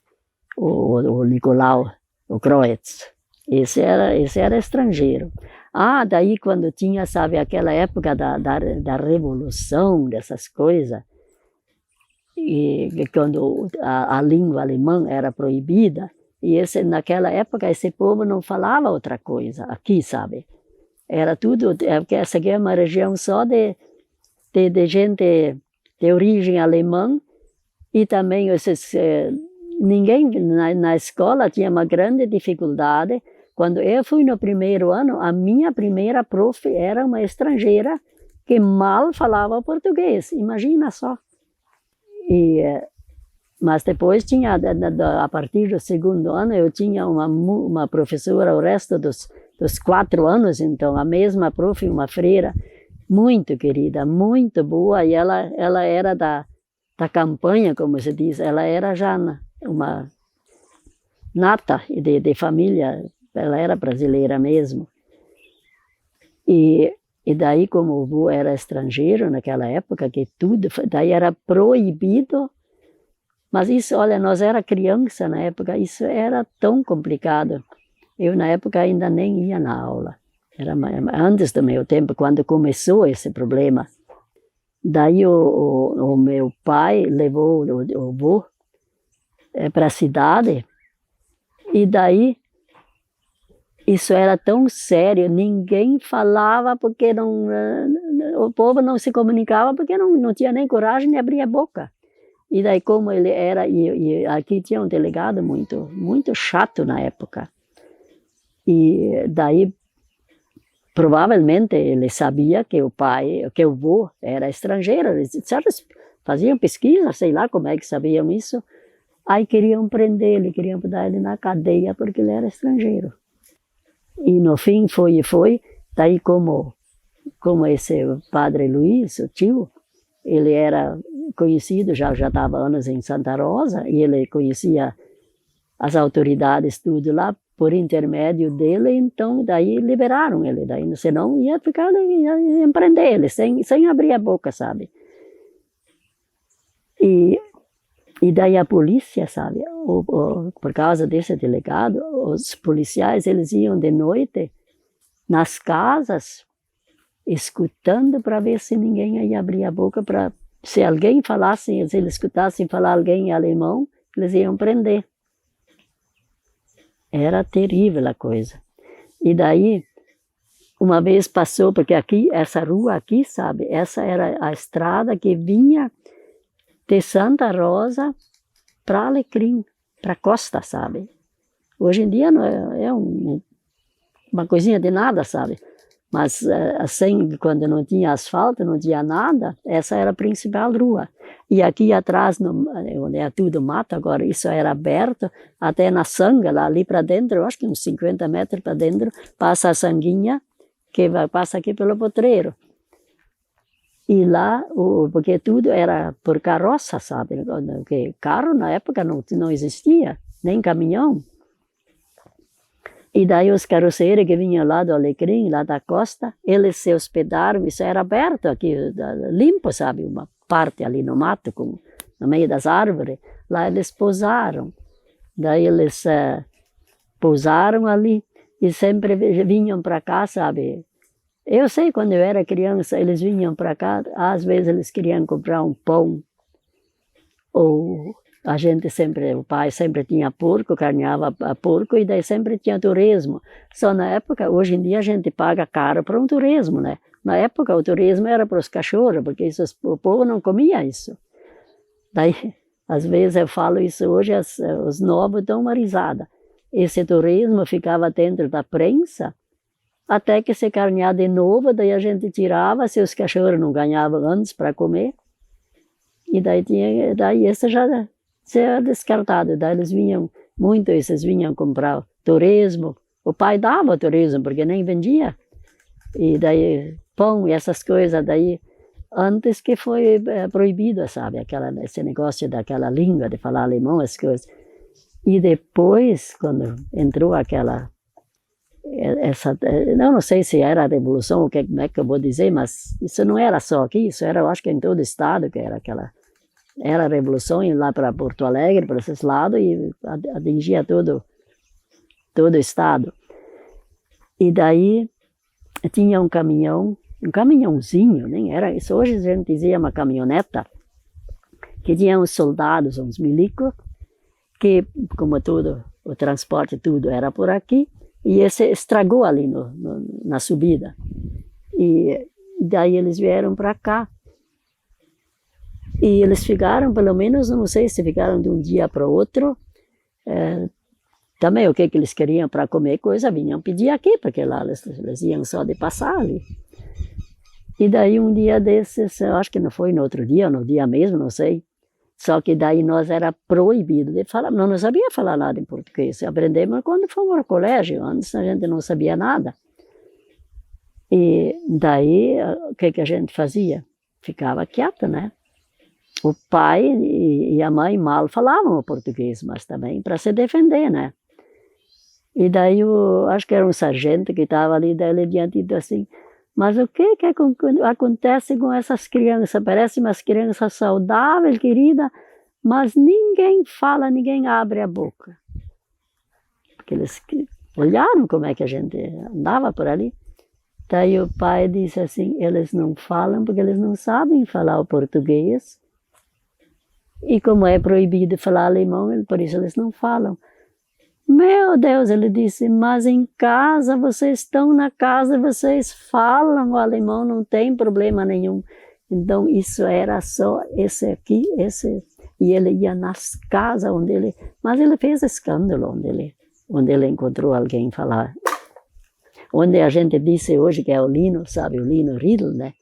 o Nicolau, o Kreutz. Esse era estrangeiro. Daí quando tinha, sabe, aquela época da revolução, dessas coisas, e quando a língua alemã era proibida, e naquela época esse povo não falava outra coisa, aqui, sabe? Era tudo, porque essa aqui é uma região só de gente de origem alemã, e também ninguém na escola tinha uma grande dificuldade. Quando eu fui no primeiro ano, a minha primeira prof era uma estrangeira que mal falava português, imagina só. Mas depois tinha, a partir do segundo ano, eu tinha uma professora o resto dos 4 anos, então a mesma prof, uma freira, muito querida, muito boa, e ela era da campanha, como se diz, ela era já uma nata de família, ela era brasileira mesmo. E daí, como o avô era estrangeiro naquela época, que tudo, daí era proibido, mas isso, olha, nós era criança na época, isso era tão complicado. Eu, na época, ainda nem ia na aula. Era antes do meu tempo, quando começou esse problema. Daí o meu pai levou o avô para a cidade, e daí isso era tão sério, ninguém falava porque não, o povo não se comunicava porque não tinha nem coragem de abrir a boca. E daí como ele era, e aqui tinha um delegado muito chato na época, e daí provavelmente ele sabia que o avô era estrangeiro, eles faziam pesquisa, sei lá como é que sabiam isso, aí queriam prender ele, queriam botar ele na cadeia porque ele era estrangeiro. E no fim foi, daí como esse padre Luiz, o tio, ele era conhecido, já estava anos em Santa Rosa, e ele conhecia as autoridades tudo lá, por intermédio dele, então daí liberaram ele, daí senão ia prender ele, sem abrir a boca, sabe? E daí a polícia, sabe, por causa desse delegado, os policiais, eles iam de noite nas casas, escutando para ver se ninguém ia abrir a boca, se alguém falasse, se eles escutassem falar alguém em alemão, eles iam prender. Era terrível a coisa. E daí, uma vez passou, porque aqui, essa rua aqui, sabe, essa era a estrada que vinha de Santa Rosa para Alecrim, para a costa, sabe. Hoje em dia não é uma coisinha de nada, sabe. Mas assim, quando não tinha asfalto, não tinha nada, essa era a principal rua. E aqui atrás, onde é tudo mato agora, isso era aberto, até na sanga, lá ali para dentro, eu acho que uns 50 metros para dentro, passa a sanguinha, que passa aqui pelo potreiro. E lá, porque tudo era por carroça, sabe? Porque carro na época não existia, nem caminhão. E daí os carroceiros que vinham lá do Alecrim, lá da costa, eles se hospedaram, isso era aberto aqui, limpo, sabe? Uma parte ali no mato, no meio das árvores. Lá eles pousaram. Daí eles pousaram ali e sempre vinham para cá, sabe? Eu sei, quando eu era criança, eles vinham para cá, às vezes eles queriam comprar um pão, ou a gente sempre, o pai sempre tinha porco, carneava porco, e daí sempre tinha turismo. Só na época, hoje em dia a gente paga caro para um turismo, né? Na época o turismo era para os cachorros, porque o povo não comia isso. Daí, às vezes eu falo isso hoje, os novos dão uma risada. Esse turismo ficava dentro da prensa, até que se carnear de novo, daí a gente tirava, se os cachorros não ganhavam antes para comer, e daí esse já era descartado, daí eles vinham comprar turismo, o pai dava turismo, porque nem vendia, e daí pão e essas coisas, daí antes que foi proibido, sabe, esse negócio daquela língua, de falar alemão, as coisas, e depois, quando entrou não sei se era a revolução, ou como é que eu vou dizer, mas isso não era só aqui, isso era, eu acho que em todo o estado, que era a revolução, ir lá para Porto Alegre, para esses lados, e atingia todo o estado. E daí tinha um caminhãozinho, nem era isso, hoje a gente dizia uma caminhoneta, que tinha uns soldados, uns milicos, que, como tudo, o transporte, tudo era por aqui, e esse estragou ali na subida. E daí eles vieram para cá. E eles ficaram, pelo menos, não sei se ficaram de um dia para o outro. Também o que eles queriam para comer coisa, vinham pedir aqui, porque lá eles iam só de passar ali. E daí um dia desses, eu acho que não foi no outro dia, ou no dia mesmo, não sei. Só que daí nós era proibido de falar, não sabia falar nada em português, aprendemos quando fomos ao colégio, antes a gente não sabia nada. E daí, o que a gente fazia? Ficava quieto, né? O pai e a mãe mal falavam o português, mas também para se defender, né? E daí, acho que era um sargento que estava ali, daí ele tinha dito assim, mas o que acontece com essas crianças? Parecem umas crianças saudáveis, querida, mas ninguém fala, ninguém abre a boca. Porque eles olharam como é que a gente andava por ali. Daí o pai disse assim, eles não falam porque eles não sabem falar o português. E como é proibido falar alemão, por isso eles não falam. Meu Deus, ele disse, mas em casa, vocês estão na casa, vocês falam o alemão, não tem problema nenhum. Então isso era só esse aqui, esse. E ele ia nas casas onde ele... Mas ele fez escândalo onde ele encontrou alguém falar. Onde a gente disse hoje que é o Lino, sabe, o Lino Riedl, né?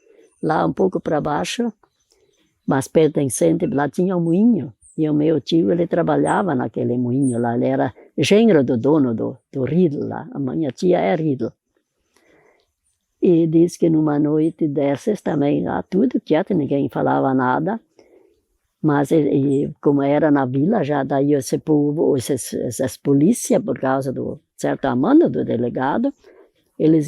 Lá um pouco para baixo, mas pertencente, lá tinha um moinho. E o meu tio, ele trabalhava naquele moinho lá, ele era genro do dono do Riedl lá, a minha tia é Riedl. E diz que numa noite dessas também, tudo quieto, ninguém falava nada, mas como era na vila, já daí esse povo, essas polícias, por causa do certo amando do delegado, eles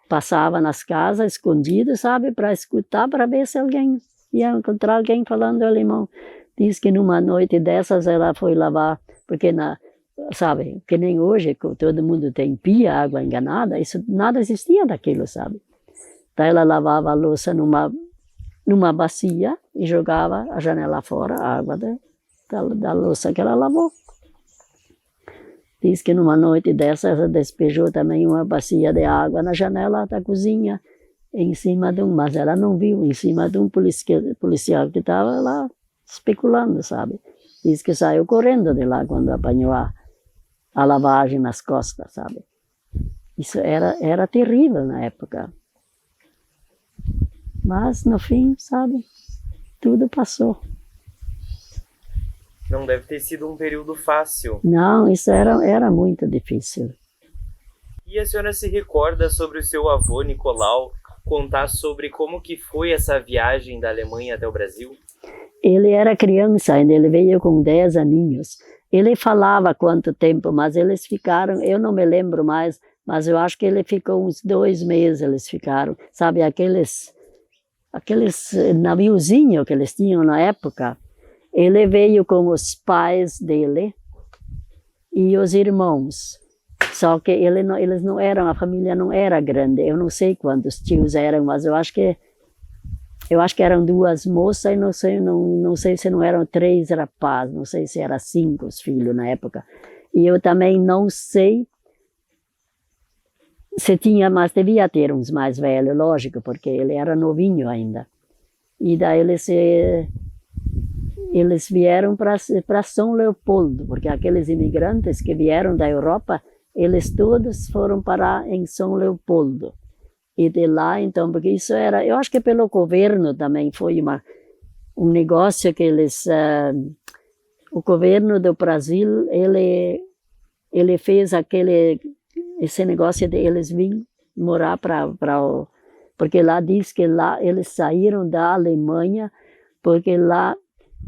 passavam nas casas escondidos, sabe, para escutar, para ver se alguém ia encontrar alguém falando alemão. Diz que numa noite dessas ela foi lavar, porque sabe, que nem hoje, todo mundo tem pia, água enganada, isso nada existia daquilo, sabe. Então ela lavava a louça numa bacia e jogava a janela fora, a água da louça que ela lavou. Diz que numa noite dessas ela despejou também uma bacia de água na janela da cozinha, em cima mas ela não viu, em cima de um policial que estava lá especulando, sabe. Diz que saiu correndo de lá quando apanhou a lavagem nas costas, sabe. Isso era terrível na época. Mas no fim, sabe, tudo passou. Não deve ter sido um período fácil. Não, isso era muito difícil. E a senhora se recorda sobre o seu avô Nicolau contar sobre como que foi essa viagem da Alemanha até o Brasil? Ele era criança ainda, ele veio com 10 aninhos. Ele falava quanto tempo, mas eles ficaram, eu não me lembro mais, mas eu acho que ele ficou uns 2 meses, eles ficaram. Sabe, aqueles naviozinhos que eles tinham na época, ele veio com os pais dele e os irmãos. Só que eles não eram, a família não era grande, eu não sei quantos tios eram, mas eu acho que eram 2 moças e não sei se não eram 3 rapazes, não sei se eram 5 os filhos na época. E eu também não sei se tinha, mas devia ter uns mais velhos, lógico, porque ele era novinho ainda. E daí eles vieram para São Leopoldo, porque aqueles imigrantes que vieram da Europa, eles todos foram parar em São Leopoldo. E de lá, então, porque isso era, eu acho que pelo governo também foi um negócio que o governo do Brasil, ele fez esse negócio de eles virem morar porque lá diz que lá eles saíram da Alemanha, porque lá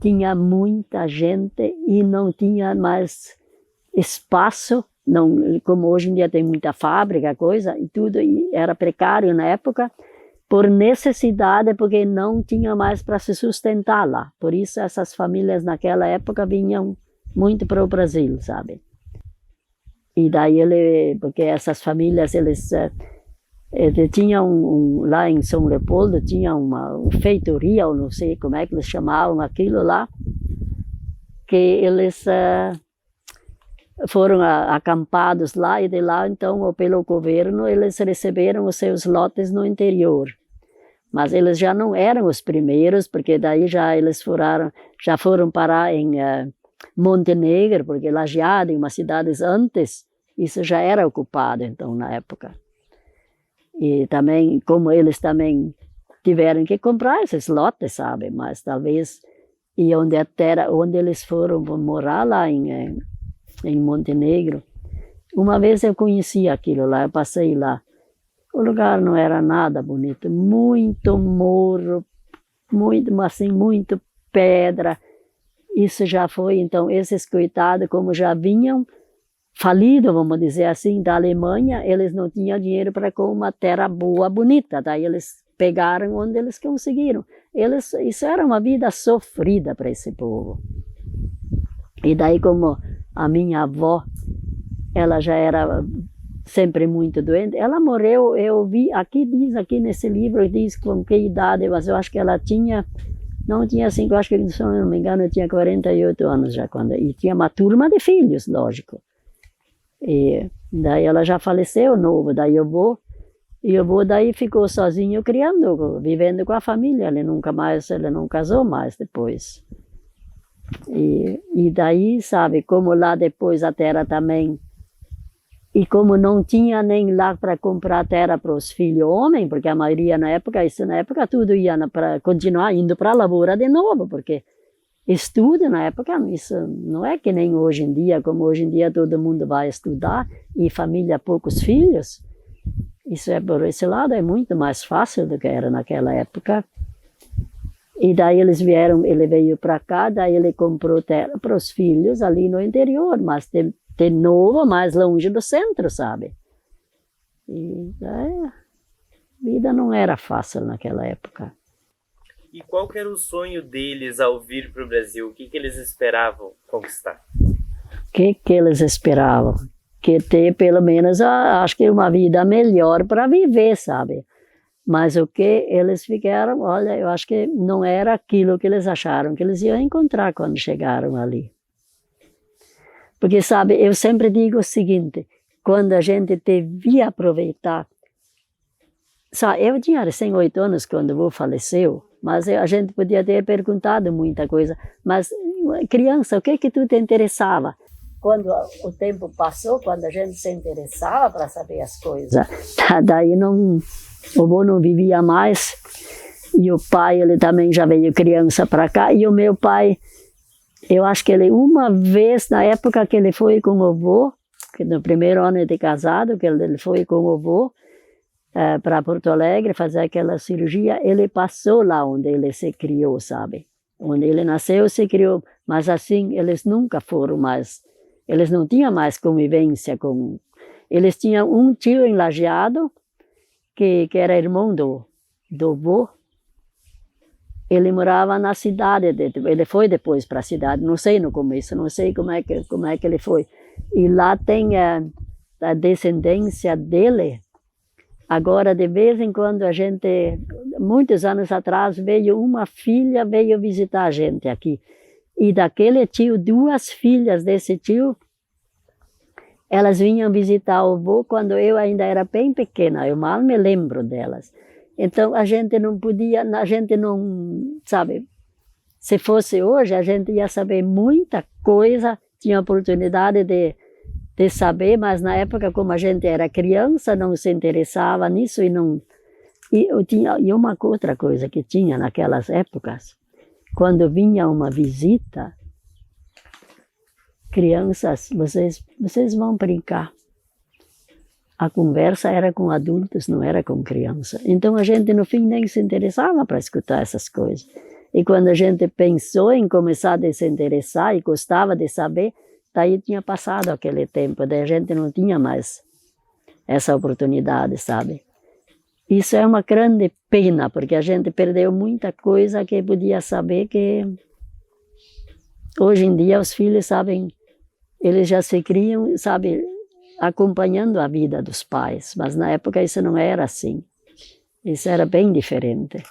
tinha muita gente e não tinha mais espaço. Não, como hoje em dia tem muita fábrica, coisa, e tudo, e era precário na época, por necessidade, porque não tinha mais para se sustentar lá. Por isso essas famílias naquela época vinham muito para o Brasil, sabe? E daí porque essas famílias, eles tinham, lá em São Leopoldo, tinha uma feitoria, eu não sei como é que eles chamavam aquilo lá, que eles foram acampados lá, e de lá, então, pelo governo, eles receberam os seus lotes no interior. Mas eles já não eram os primeiros, porque daí já foram parar em Montenegro, porque Lajeado, em umas cidades antes, isso já era ocupado, então, na época. E também, como eles também tiveram que comprar esses lotes, sabe, mas talvez, e onde eles foram morar lá em Montenegro. Uma vez eu conheci aquilo lá, eu passei lá. O lugar não era nada bonito, muito morro, muito pedra. Isso já foi, então, esses coitados, como já vinham falidos, vamos dizer assim, da Alemanha, eles não tinham dinheiro para comprar uma terra boa, bonita. Daí eles pegaram onde eles conseguiram. Isso era uma vida sofrida para esse povo. E daí, como a minha avó, ela já era sempre muito doente. Ela morreu, eu vi, diz aqui nesse livro, diz com que idade, mas eu acho que ela não tinha 5, acho que, se não me engano, tinha 48 anos já, e tinha uma turma de filhos, lógico. E daí ela já faleceu novo, daí o avô daí ficou sozinho vivendo com a família, ele não casou mais depois. E daí, sabe, como lá depois a terra também, e como não tinha nem lá para comprar terra para os filhos homens, porque a maioria na época tudo ia para continuar indo para a lavoura de novo, porque estudo na época, isso não é que nem hoje em dia, como hoje em dia todo mundo vai estudar e família poucos filhos. Isso por esse lado é muito mais fácil do que era naquela época. E daí ele veio para cá, daí ele comprou terra para os filhos ali no interior, mas de novo mais longe do centro, sabe? E daí, a vida não era fácil naquela época. E qual que era o sonho deles ao vir para o Brasil? O que eles esperavam conquistar? O que eles esperavam? Que ter pelo menos, acho que uma vida melhor para viver, sabe? Mas o que eles ficaram, olha, eu acho que não era aquilo que eles acharam que eles iam encontrar quando chegaram ali. Porque, sabe, eu sempre digo o seguinte, quando a gente devia aproveitar, sabe, eu tinha recém 8 anos quando o avô faleceu, mas a gente podia ter perguntado muita coisa, mas criança, o que tu te interessava? Quando o tempo passou, quando a gente se interessava para saber as coisas, daí o avô não vivia mais, e o pai, ele também já veio criança para cá, e o meu pai, eu acho que ele uma vez, na época que ele foi com o avô, que no primeiro ano de casado, que ele foi com o avô, para Porto Alegre fazer aquela cirurgia, ele passou lá onde ele se criou, sabe? Onde ele nasceu, se criou, mas assim, eles nunca foram mais, eles não tinham mais convivência com... Eles tinham um tio em Lajeado, que era irmão do avô. Ele morava na cidade, ele foi depois para a cidade, não sei no começo, não sei como é que ele foi. E lá tem a descendência dele. Agora, de vez em quando, muitos anos atrás, uma filha veio visitar a gente aqui. E daquele tio, 2 filhas desse tio, elas vinham visitar o avô quando eu ainda era bem pequena, eu mal me lembro delas. Então a gente não, sabe, se fosse hoje, a gente ia saber muita coisa, tinha oportunidade de saber, mas na época, como a gente era criança, não se interessava nisso e uma outra coisa que tinha naquelas épocas, quando vinha uma visita, crianças, vocês vão brincar. A conversa era com adultos, não era com criança. Então a gente no fim nem se interessava para escutar essas coisas. E quando a gente pensou em começar a se interessar e gostava de saber, daí tinha passado aquele tempo, daí a gente não tinha mais essa oportunidade, sabe? Isso é uma grande pena, porque a gente perdeu muita coisa que podia saber que hoje em dia os filhos sabem, eles já se criam, sabe, acompanhando a vida dos pais, mas na época isso não era assim, isso era bem diferente.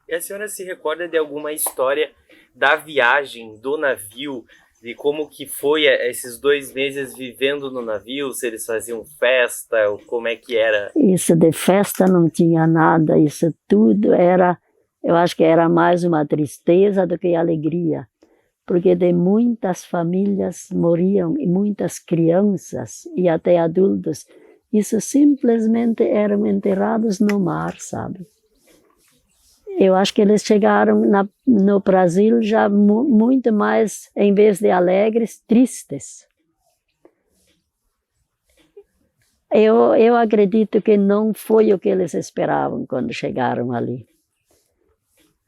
E a senhora se recorda de alguma história da viagem, do navio, de como que foi esses 2 meses vivendo no navio, se eles faziam festa, ou como é que era? Isso de festa não tinha nada, isso tudo era, eu acho que era mais uma tristeza do que alegria, porque de muitas famílias morriam, e muitas crianças e até adultos, isso simplesmente eram enterrados no mar, sabe? Eu acho que eles chegaram no Brasil já muito mais, em vez de alegres, tristes. Eu acredito que não foi o que eles esperavam quando chegaram ali.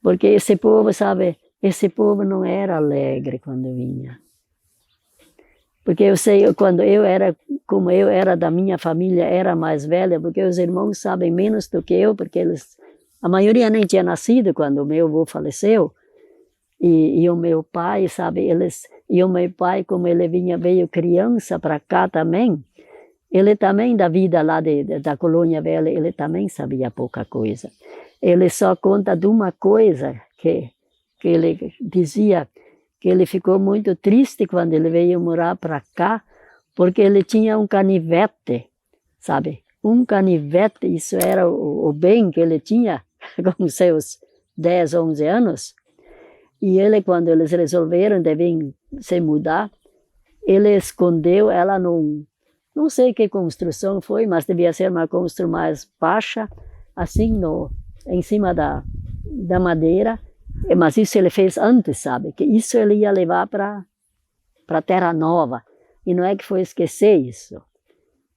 Porque esse povo, sabe, esse povo não era alegre quando vinha. Porque eu sei, como eu era da minha família, era mais velha, porque os irmãos sabem menos do que eu, porque a maioria nem tinha nascido quando o meu avô faleceu. E o meu pai, sabe, e o meu pai, como ele veio criança para cá também, ele também, da vida lá da colônia velha, ele também sabia pouca coisa. Ele só conta de uma coisa que ele dizia que ele ficou muito triste quando ele veio morar para cá, porque ele tinha um canivete, sabe? Um canivete, isso era o bem que ele tinha com seus 10, 11 anos. E ele, quando eles resolveram de vir se mudar, ele escondeu ela não sei que construção foi, mas devia ser uma construção mais baixa, assim, em cima da madeira. Mas isso ele fez antes, sabe? Que isso ele ia levar para Terra Nova. E não é que foi esquecer isso.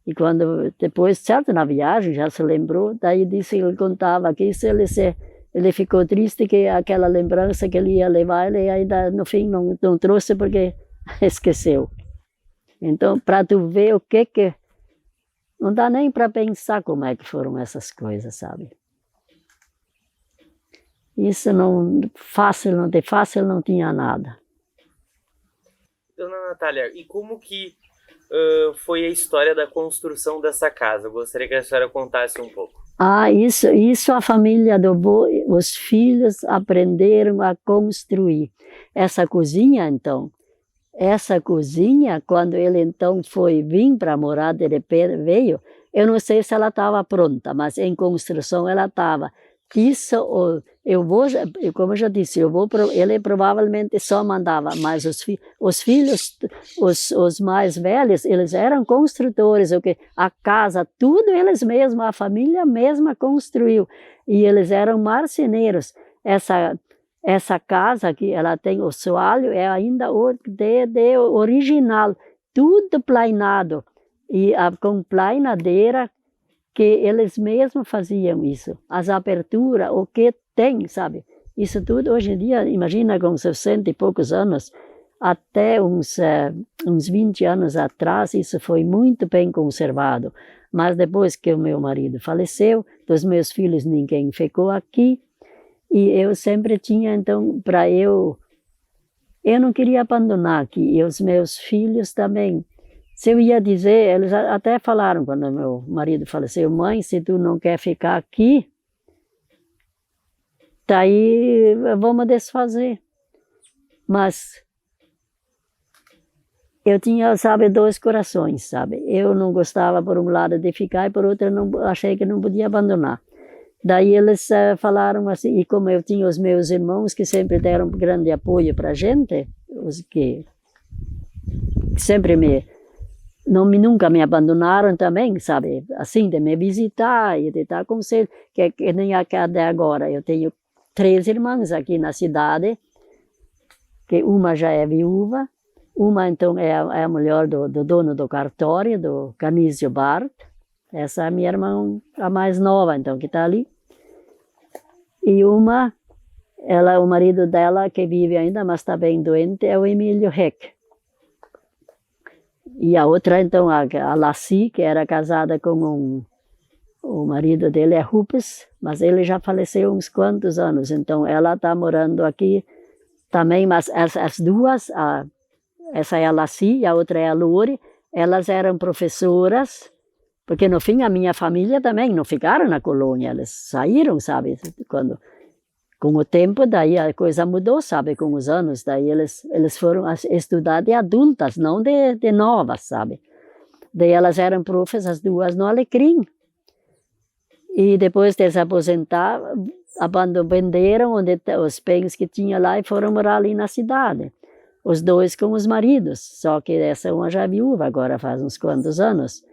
E quando, depois, certo, na viagem, já se lembrou, daí disse, ele contava que isso ele ficou triste que aquela lembrança que ele ia levar, ele ainda, no fim, não trouxe porque esqueceu. Então, para tu ver o que não dá nem para pensar como é que foram essas coisas, sabe? Isso de fácil não tinha nada. Dona Natália, e como que foi a história da construção dessa casa? Eu gostaria que a senhora contasse um pouco. Isso a família do avô, os filhos aprenderam a construir. Essa cozinha, quando ele então foi vir para morar, de repente veio, eu não sei se ela estava pronta, mas em construção ela estava. Isso, como eu já disse, ele provavelmente só mandava, mas os filhos, os mais velhos, eles eram construtores, a casa, tudo eles mesmos, a família mesma construiu, e eles eram marceneiros. Essa casa aqui, ela tem o soalho, é ainda de original, tudo plainado, e com plainadeira, que eles mesmos faziam isso, as aberturas, o que tem, sabe? Isso tudo hoje em dia, imagina com 60 e poucos anos, até uns 20 anos atrás, isso foi muito bem conservado. Mas depois que o meu marido faleceu, dos meus filhos ninguém ficou aqui, e eu sempre tinha, então, eu não queria abandonar aqui, e os meus filhos também. Se eu ia dizer, eles até falaram quando meu marido faleceu, mãe, se tu não quer ficar aqui, daí vamos desfazer. Mas eu tinha, sabe, dois corações, sabe? Eu não gostava, por um lado, de ficar, e por outro, achei que não podia abandonar. Daí eles falaram assim, e como eu tinha os meus irmãos que sempre deram grande apoio para a gente, os que sempre nunca me abandonaram também, sabe, assim, de me visitar e de dar conselho, que nem até agora. Eu tenho 3 irmãs aqui na cidade, que uma já é viúva, uma então é a mulher do dono do cartório, do Canísio Bart, essa é a minha irmã, a mais nova, então, que está ali. E uma, o marido dela, que vive ainda, mas está bem doente, é o Emílio Heck. E a outra, então, a Laci, que era casada com o marido dele é Rupes, mas ele já faleceu uns quantos anos, então ela está morando aqui também, mas as duas, essa é a Laci e a outra é a Lore, elas eram professoras, porque no fim a minha família também não ficaram na colônia, eles saíram, sabe, com o tempo, daí a coisa mudou, sabe, com os anos, daí eles foram estudar de adultas, não de novas, sabe. Daí elas eram profs, as duas no Alecrim. E depois de se aposentar, venderam os bens que tinha lá e foram morar ali na cidade. Os dois com os maridos, só que essa uma já é viúva agora, faz uns quantos anos.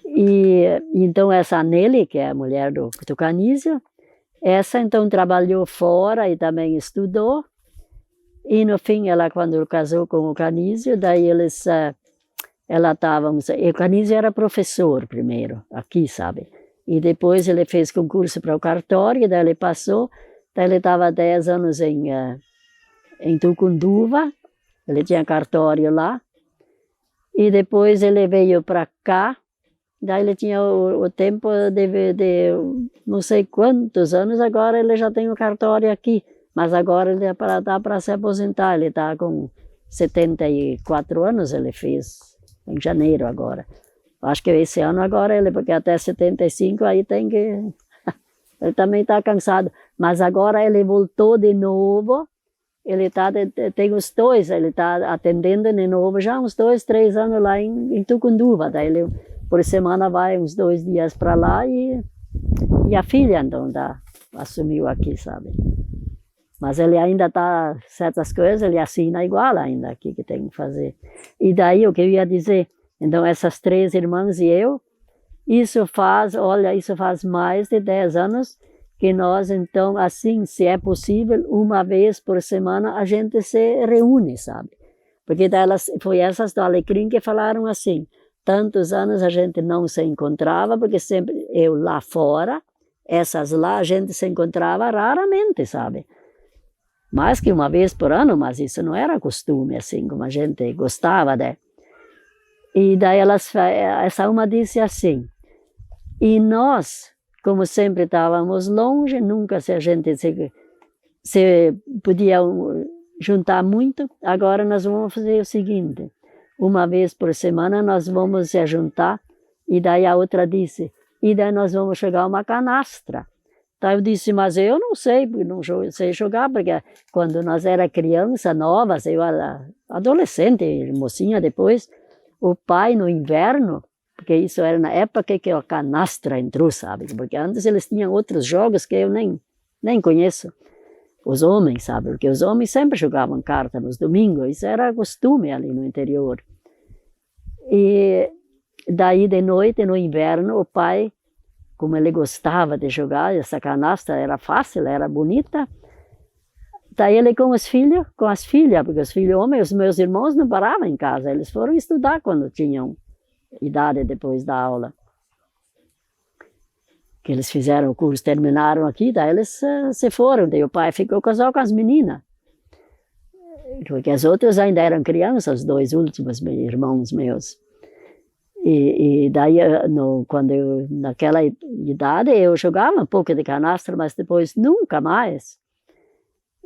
E então essa Nelly, que é a mulher do Canísio, essa então trabalhou fora e também estudou, e no fim ela, quando casou com o Canísio, daí ela estava, o Canísio era professor primeiro, aqui, sabe, e depois ele fez concurso para o cartório, daí ele passou, daí ele estava 10 anos em Tucunduva, ele tinha cartório lá, e depois ele veio para cá. Daí ele tinha o tempo de não sei quantos anos, agora ele já tem o cartório aqui, mas agora ele está para se aposentar, ele está com 74 anos, ele fez em janeiro agora. Acho que esse ano agora ele, porque até 75 aí tem que... Ele também está cansado. Mas agora ele voltou de novo. Ele tem os dois, ele está atendendo de novo já uns 2, 3 anos lá em Tucunduva. Daí ele, por semana, vai uns 2 dias para lá e a filha, então, assumiu aqui, sabe? Mas ele ainda está, certas coisas, ele assina igual ainda aqui que tem que fazer. E daí o que eu ia dizer, então essas 3 irmãs e eu, isso faz mais de 10 anos que nós, então, assim, se é possível, uma vez por semana a gente se reúne, sabe? Porque foi essas do Alecrim que falaram assim, tantos anos a gente não se encontrava, porque sempre eu lá fora, essas lá a gente se encontrava raramente, sabe? Mais que uma vez por ano, mas isso não era costume, assim, como a gente gostava, né? E daí essa uma disse assim, e nós, como sempre estávamos longe, nunca a gente se podia juntar muito, agora nós vamos fazer o seguinte, uma vez por semana nós vamos se juntar, e daí a outra disse, e daí nós vamos jogar uma canastra. Então eu disse, mas eu não sei jogar, porque quando nós era criança, novas, eu era adolescente, mocinha depois, o pai no inverno, porque isso era na época que a canastra entrou, sabe? Porque antes eles tinham outros jogos que eu nem conheço. Os homens, sabe? Porque os homens sempre jogavam carta nos domingos, isso era costume ali no interior. E daí de noite, no inverno, o pai, como ele gostava de jogar, essa canastra era fácil, era bonita, daí ele com as filhas, porque os filhos homens, os meus irmãos não paravam em casa, eles foram estudar quando tinham idade depois da aula. Que eles fizeram o curso, terminaram aqui, daí eles se foram, daí o pai ficou casado com as meninas. Porque as outras ainda eram crianças, os 2 últimos irmãos meus. E daí, naquela idade, eu jogava um pouco de canastra, mas depois nunca mais.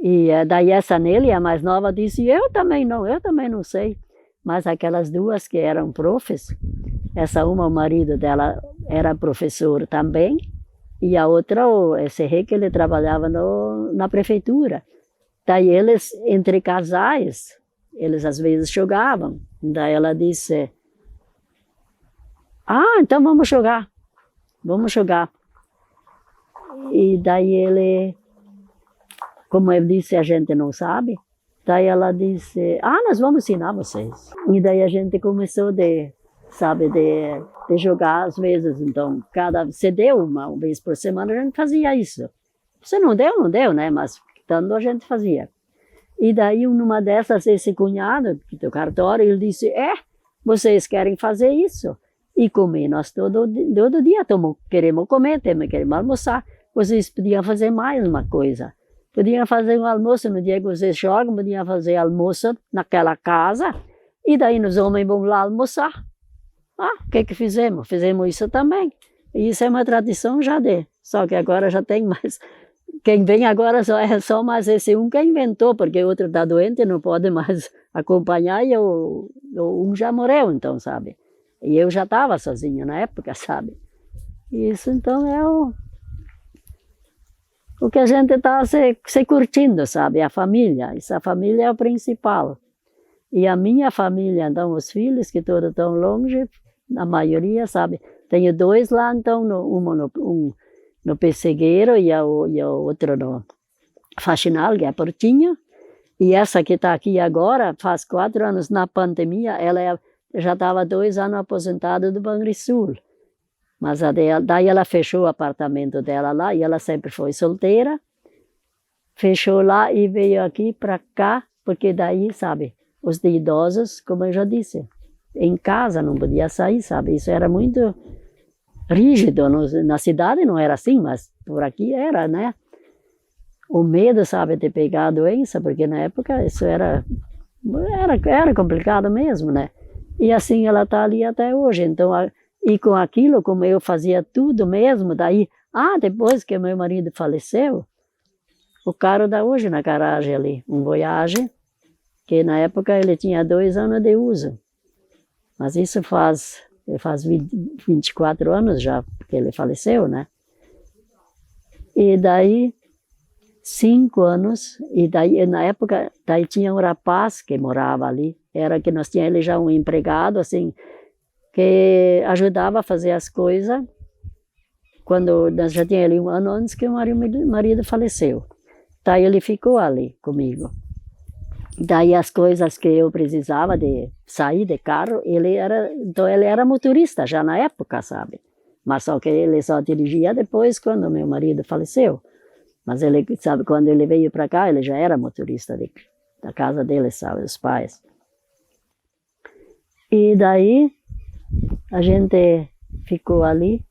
E daí essa Nélia, a mais nova, disse, eu também não sei. Mas aquelas 2 que eram profs, o marido dela era professor também, e a outra, esse rei que ele trabalhava na prefeitura. Daí eles, entre casais, eles às vezes jogavam. Daí ela disse, então vamos jogar. E daí ele, como eu disse, a gente não sabe. Daí ela disse, nós vamos ensinar vocês. E daí a gente começou de jogar às vezes. Então, se deu uma vez por semana, a gente fazia isso. Se não deu, né? Mas tanto a gente fazia. E daí, numa dessas, esse cunhado, do cartório, ele disse, vocês querem fazer isso? E comer, nós todo dia queremos comer, queremos almoçar. Vocês podiam fazer mais uma coisa. Podiam fazer um almoço no dia que vocês jogam, podiam fazer almoço naquela casa, e daí os homens vão lá almoçar. O que fizemos? Fizemos isso também. E isso é uma tradição já só que agora já tem mais. Quem vem agora só mais esse um que inventou, porque o outro está doente, não pode mais acompanhar, e um já morreu, então, sabe? E eu já estava sozinha na época, sabe? Isso, então, é o que a gente está se curtindo, sabe? A família, essa família é o principal. E a minha família, então, os filhos que todos estão longe, a maioria, sabe? Tenho 2 lá, então, um no Pessegueiro e o outro no Faxinal, que é a Portinho. E essa que está aqui agora, faz 4 anos na pandemia, ela já estava 2 anos aposentada do Banrisul. Mas daí ela fechou o apartamento dela lá, e ela sempre foi solteira. Fechou lá e veio aqui para cá, porque daí, sabe, os de idosos, como eu já disse, em casa não podia sair, sabe, isso era muito rígido. Na cidade não era assim, mas por aqui era, né? O medo, sabe, de pegar a doença, porque na época isso era complicado mesmo, né? E assim ela está ali até hoje, então... E com aquilo, como eu fazia tudo mesmo, daí, depois que meu marido faleceu, o carro está hoje na garagem ali, um Voyage, que na época ele tinha 2 anos de uso. Mas isso Ele faz 24 anos já, porque ele faleceu, né? E daí, 5 anos, e daí na época, daí tinha um rapaz que morava ali, era que nós tínhamos ele já um empregado, assim, que ajudava a fazer as coisas, quando nós já tínhamos ali 1 ano antes que o marido faleceu. Daí ele ficou ali comigo. Daí as coisas que eu precisava de sair de carro, então ele era motorista já na época, sabe? Mas só que ele só dirigia depois quando meu marido faleceu. Mas ele, sabe, quando ele veio para cá, ele já era motorista da casa dele, sabe, os pais. E daí a gente ficou ali.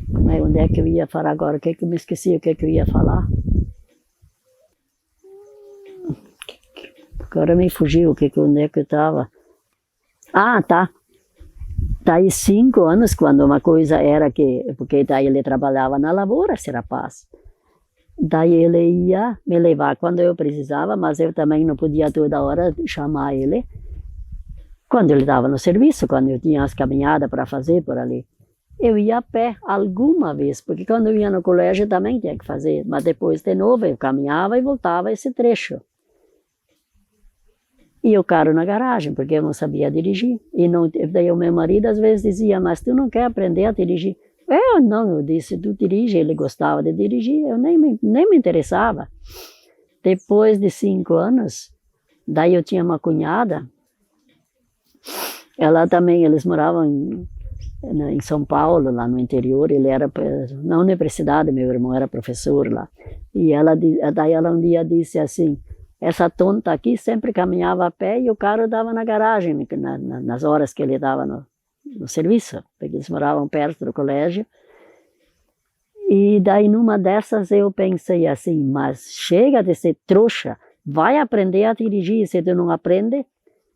Mas onde é que eu ia falar agora? O que eu me esqueci, o que eu ia falar? Agora me fugiu, onde é que eu estava? Ah, tá. Daí 5 anos, quando uma coisa era porque daí ele trabalhava na lavoura, esse rapaz. Daí ele ia me levar quando eu precisava, mas eu também não podia toda hora chamar ele. Quando ele estava no serviço, quando eu tinha as caminhadas para fazer por ali. Eu ia a pé alguma vez, porque quando eu ia no colégio também tinha que fazer, mas depois de novo eu caminhava e voltava esse trecho. E o carro na garagem, porque eu não sabia dirigir. E não, daí o meu marido às vezes dizia, mas tu não quer aprender a dirigir? Eu disse, tu dirige, ele gostava de dirigir, eu nem me interessava. Depois de 5 anos, daí eu tinha uma cunhada, ela também, eles moravam em São Paulo, lá no interior, ele era na universidade, meu irmão era professor lá. E daí ela um dia disse assim, essa tonta aqui sempre caminhava a pé e o carro dava na garagem, nas horas que ele dava no serviço, porque eles moravam perto do colégio. E daí numa dessas eu pensei assim, mas chega de ser trouxa, vai aprender a dirigir, se tu não aprende,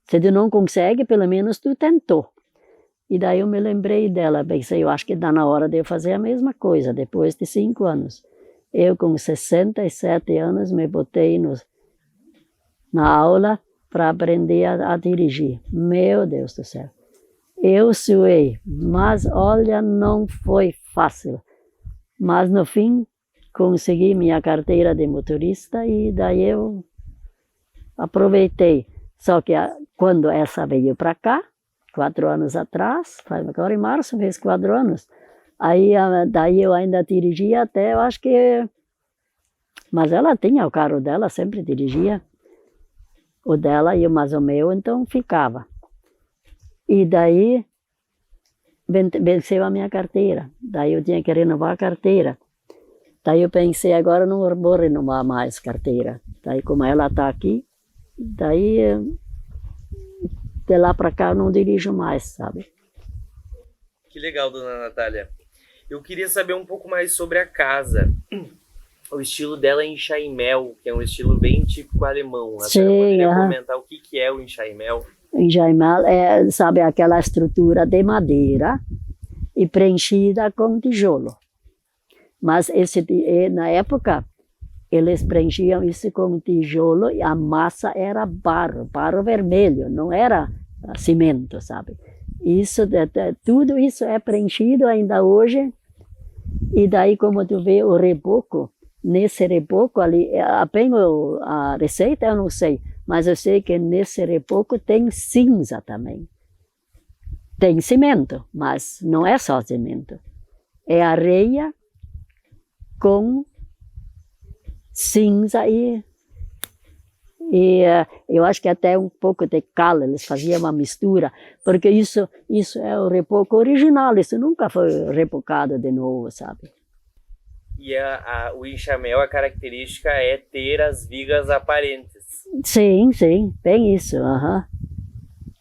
se tu não consegue, pelo menos tu tentou. E daí eu me lembrei dela, pensei, eu acho que dá na hora de eu fazer a mesma coisa, depois de 5 anos. Eu com 67 anos me botei na aula para aprender a dirigir. Meu Deus do céu. Eu suei, mas olha, não foi fácil. Mas no fim, consegui minha carteira de motorista e daí eu aproveitei. Só que quando essa veio para cá, 4 anos atrás, agora em março fez 4 anos, aí daí eu ainda dirigia até, eu acho que... Mas ela tinha o carro dela, sempre dirigia. O dela e mais o meu, então ficava. E daí venceu a minha carteira. Daí eu tinha que renovar a carteira. Daí eu pensei, agora não vou renovar mais carteira. Daí como ela está aqui, daí de lá para cá eu não dirijo mais, sabe? Que legal, dona Natália. Eu queria saber um pouco mais sobre a casa. O estilo dela é enxaimel, que é um estilo bem típico alemão. A senhora poderia comentar o que é o enxaimel? Enxaimel é, sabe, aquela estrutura de madeira e preenchida com tijolo. Mas na época, eles preenchiam isso com tijolo e a massa era barro vermelho, não era cimento, sabe? Tudo isso é preenchido ainda hoje. E daí, como tu vê, o reboco, nesse reboco ali, a receita eu não sei, mas eu sei que nesse reboco tem cinza também. Tem cimento, mas não é só cimento. É areia com cinza e eu acho que até um pouco de cal, eles faziam uma mistura, porque isso é o reboco original, isso nunca foi rebocado de novo, sabe? E o enxaimel, a característica é ter as vigas aparentes. Sim, bem isso.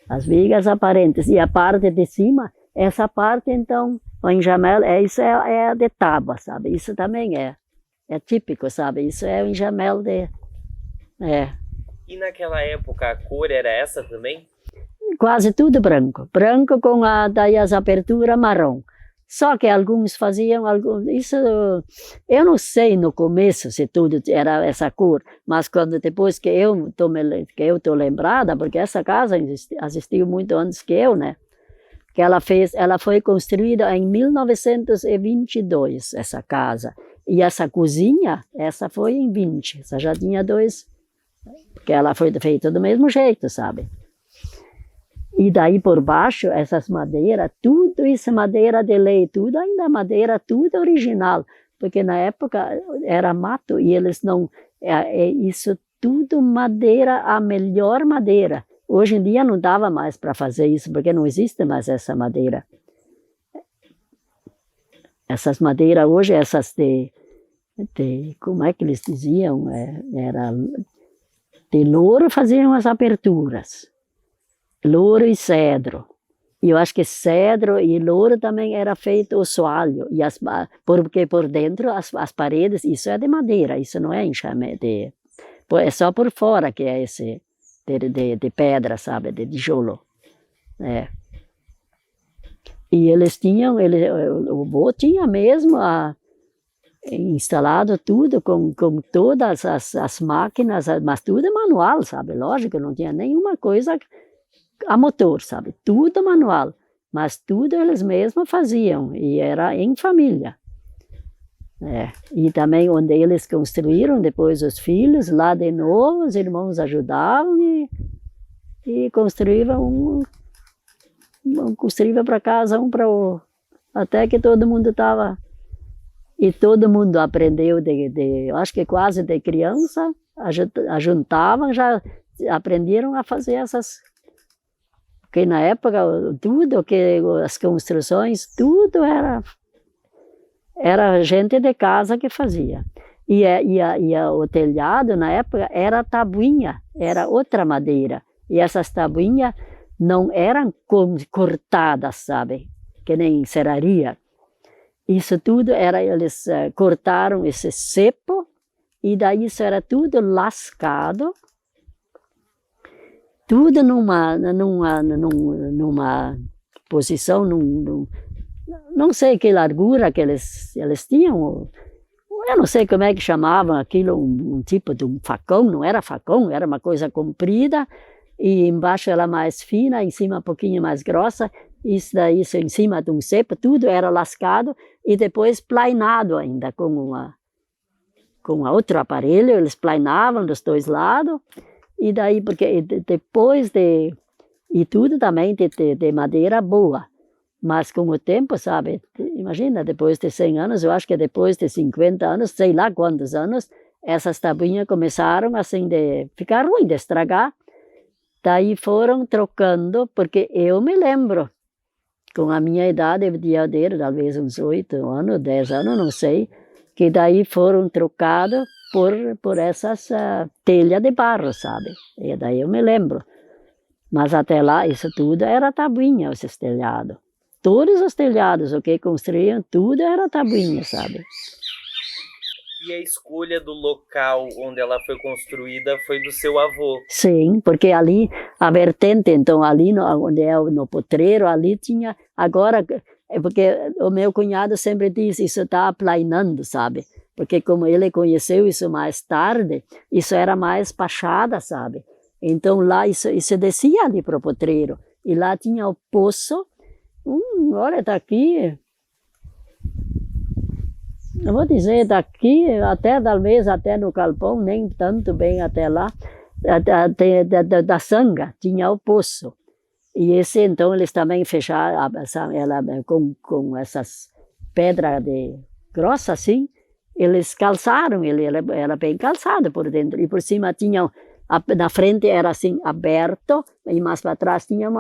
As vigas aparentes. E a parte de cima, essa parte, então, o enxaimel, isso é de tábua, sabe? Isso também é típico, sabe? Isso é o enxaimel E naquela época a cor era essa também? Quase tudo branco. Branco com daí as aberturas marrom. Só que alguns faziam, isso eu não sei no começo se tudo era essa cor, mas depois que eu estou lembrada, porque essa casa existiu muito antes que eu, né? que ela foi construída em 1922, essa casa. E essa cozinha, essa foi em 20, essa já tinha 2, porque ela foi feita do mesmo jeito, sabe? E daí por baixo, essas madeiras, tudo isso madeira de lei, tudo ainda madeira, tudo original, porque na época era mato e eles não, isso tudo madeira, a melhor madeira. Hoje em dia não dava mais para fazer isso, porque não existe mais essa madeira. Essas madeiras hoje, essas como é que eles diziam? Era de louro faziam as aberturas. Louro e cedro. E eu acho que cedro e louro também era feito o soalho. Porque por dentro as paredes, isso é de madeira, isso não é enxame. É só por fora que é esse de pedra, sabe, de tijolo. É. E eles tinham, o vô tinha mesmo instalado tudo com todas as máquinas, mas tudo manual, sabe? Lógico, não tinha nenhuma coisa a motor, sabe? Tudo manual, mas tudo eles mesmos faziam, e era em família. E também onde eles construíram, depois os filhos, lá de novo, os irmãos ajudavam e construíam para casa, um para o... Até que todo mundo estava... E todo mundo aprendeu, eu acho que quase de criança, juntavam, já aprenderam a fazer essas... Porque na época, tudo que as construções, tudo era gente de casa que fazia. E o telhado, na época, era tabuinha, era outra madeira. E essas tabuinhas não eram cortadas, sabe? Que nem serraria. Isso tudo eles cortaram esse cepo, e daí isso era tudo lascado, tudo numa posição, não sei que largura que eles tinham, eu não sei como é que chamavam aquilo, um tipo de um facão, não era facão, era uma coisa comprida, e embaixo era mais fina, em cima um pouquinho mais grossa, isso em cima de um cepo, tudo era lascado, e depois plainado ainda, com outro aparelho, eles plainavam dos dois lados, e daí, porque depois e tudo também de madeira boa, mas com o tempo, sabe, imagina, depois de 100 anos, eu acho que depois de 50 anos, sei lá quantos anos, essas tabuinhas começaram assim de ficar ruim, de estragar, daí foram trocando, porque eu me lembro, com a minha idade, eu devia ter talvez uns 8 anos, 10 anos, não sei, que daí foram trocados por essas telhas de barro, sabe? E daí eu me lembro. Mas até lá, isso tudo era tabuinha, esses telhados. Todos os telhados, o que construíam, tudo era tabuinha, sabe? E a escolha do local onde ela foi construída foi do seu avô? Sim, porque ali, a vertente, então, ali onde é no potreiro, ali tinha, agora, porque o meu cunhado sempre diz, isso está aplainando, sabe? Porque como ele conheceu isso mais tarde, isso era mais pachada, sabe? Então lá, isso descia ali para o potreiro, e lá tinha o poço, olha, está aqui... Não vou dizer daqui, até talvez até no Calpão, nem tanto bem até lá, da Sanga, tinha o poço. E esse, então, eles também fecharam ela com essas pedras grossas assim, eles calçaram, ele era bem calçado por dentro, e por cima tinha, na frente era assim aberto, e mais para trás tinha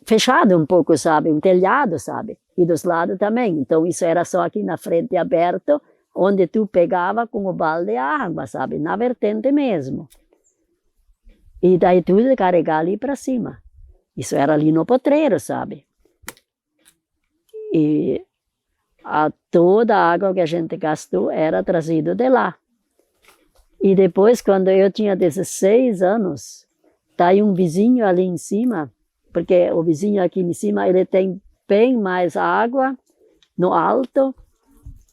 fechado um pouco, sabe, um telhado, sabe, e dos lados também. Então isso era só aqui na frente aberto, onde tu pegava com o balde de água, sabe, na vertente mesmo. E daí tudo carregar ali para cima. Isso era ali no potreiro, sabe. E toda a água que a gente gastou era trazida de lá. E depois, quando eu tinha 16 anos, tá aí um vizinho ali em cima, porque o vizinho aqui em cima, ele tem bem mais água no alto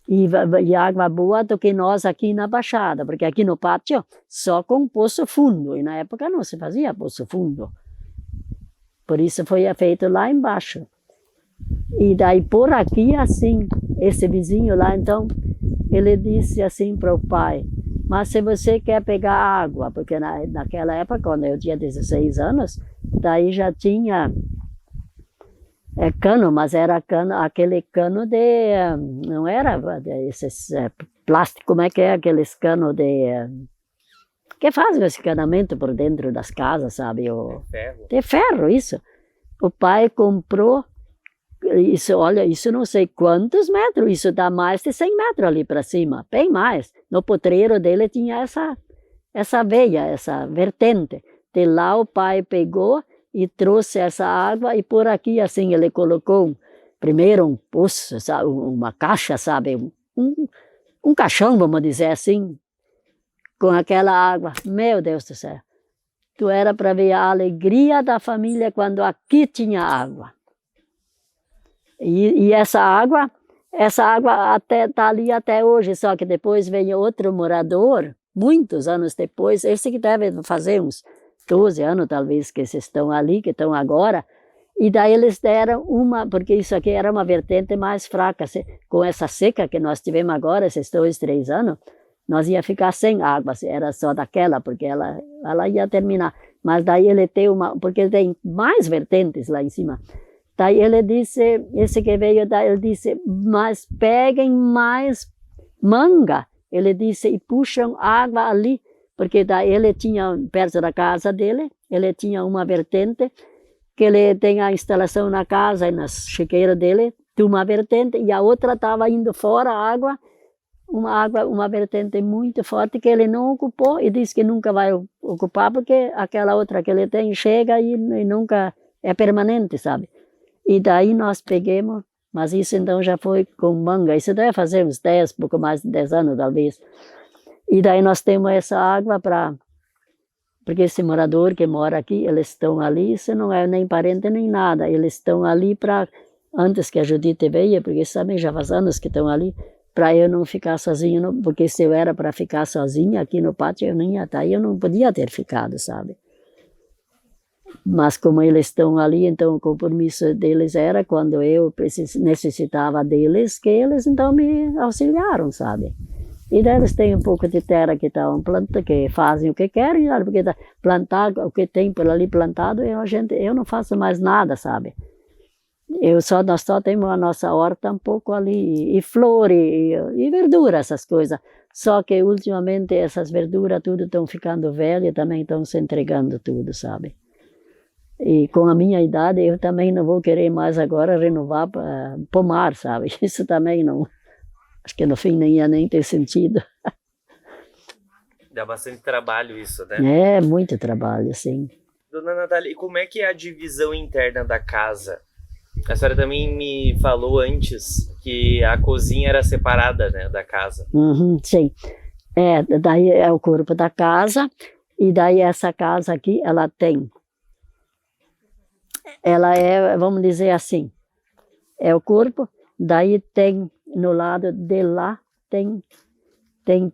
e água boa do que nós aqui na Baixada, porque aqui no pátio só com poço fundo, e na época não se fazia poço fundo. Por isso foi feito lá embaixo. E daí por aqui assim, esse vizinho lá, então, ele disse assim para o pai, mas se você quer pegar água, porque naquela época, quando eu tinha 16 anos, daí já tinha cano, mas era cano, aquele cano não era esses plástico, como é que é aqueles canos que fazem esse encanamento por dentro das casas, sabe? Ferro. De ferro, isso. O pai comprou, isso, olha, isso não sei quantos metros, isso dá mais de 100 metros ali para cima, bem mais. No potreiro dele tinha essa veia, essa vertente. De lá o pai pegou e trouxe essa água e por aqui assim ele colocou primeiro um poço, sabe, uma caixa, sabe, um caixão, vamos dizer assim, com aquela água. Meu Deus do céu, tu era para ver a alegria da família quando aqui tinha água. E essa água até está ali até hoje, só que depois veio outro morador, muitos anos depois, esse que deve fazer uns 12 anos talvez que esses estão ali, que estão agora, e daí eles deram porque isso aqui era uma vertente mais fraca, com essa seca que nós tivemos agora, esses 2, 3 anos, nós ia ficar sem água, era só daquela, porque ela ia terminar. Mas daí ele tem porque tem mais vertentes lá em cima. Daí ele disse, esse que veio daí, ele disse, mas peguem mais manga, ele disse, e puxam água ali, porque daí ele tinha, perto da casa dele, ele tinha uma vertente, que ele tem a instalação na casa e nas chiqueiras dele, de uma vertente, e a outra estava indo fora a água, uma vertente muito forte que ele não ocupou, e disse que nunca vai ocupar, porque aquela outra que ele tem chega e nunca é permanente, sabe? E daí nós pegamos, mas isso então já foi com manga, isso deve fazer uns 10, pouco mais de 10 anos talvez. E daí nós temos essa água porque esse morador que mora aqui, eles estão ali, isso não é nem parente nem nada, eles estão ali antes que a Judite veio, porque isso também já faz anos que estão ali, para eu não ficar sozinho, porque se eu era para ficar sozinha aqui no pátio, eu não ia estar, eu não podia ter ficado, sabe? Mas como eles estão ali, então o compromisso deles era, quando eu necessitava deles, que eles então me auxiliaram, sabe? E daí eles têm um pouco de terra que estão plantando, que fazem o que querem, porque plantar o que tem por ali plantado, eu não faço mais nada, sabe? Nós só temos a nossa horta um pouco ali, e flor, e verdura, essas coisas. Só que ultimamente essas verduras tudo estão ficando velhas, também estão se entregando tudo, sabe? E com a minha idade eu também não vou querer mais agora renovar pomar, sabe? Isso também não, acho que no fim nem ia nem ter sentido. Dá bastante trabalho isso, né? É, muito trabalho, sim. Dona Natália, e como é que é a divisão interna da casa? A senhora também me falou antes que a cozinha era separada, né, da casa. Uhum, sim. Daí é o corpo da casa, e daí essa casa aqui, ela é, vamos dizer assim, é o corpo, daí tem no lado de lá, tem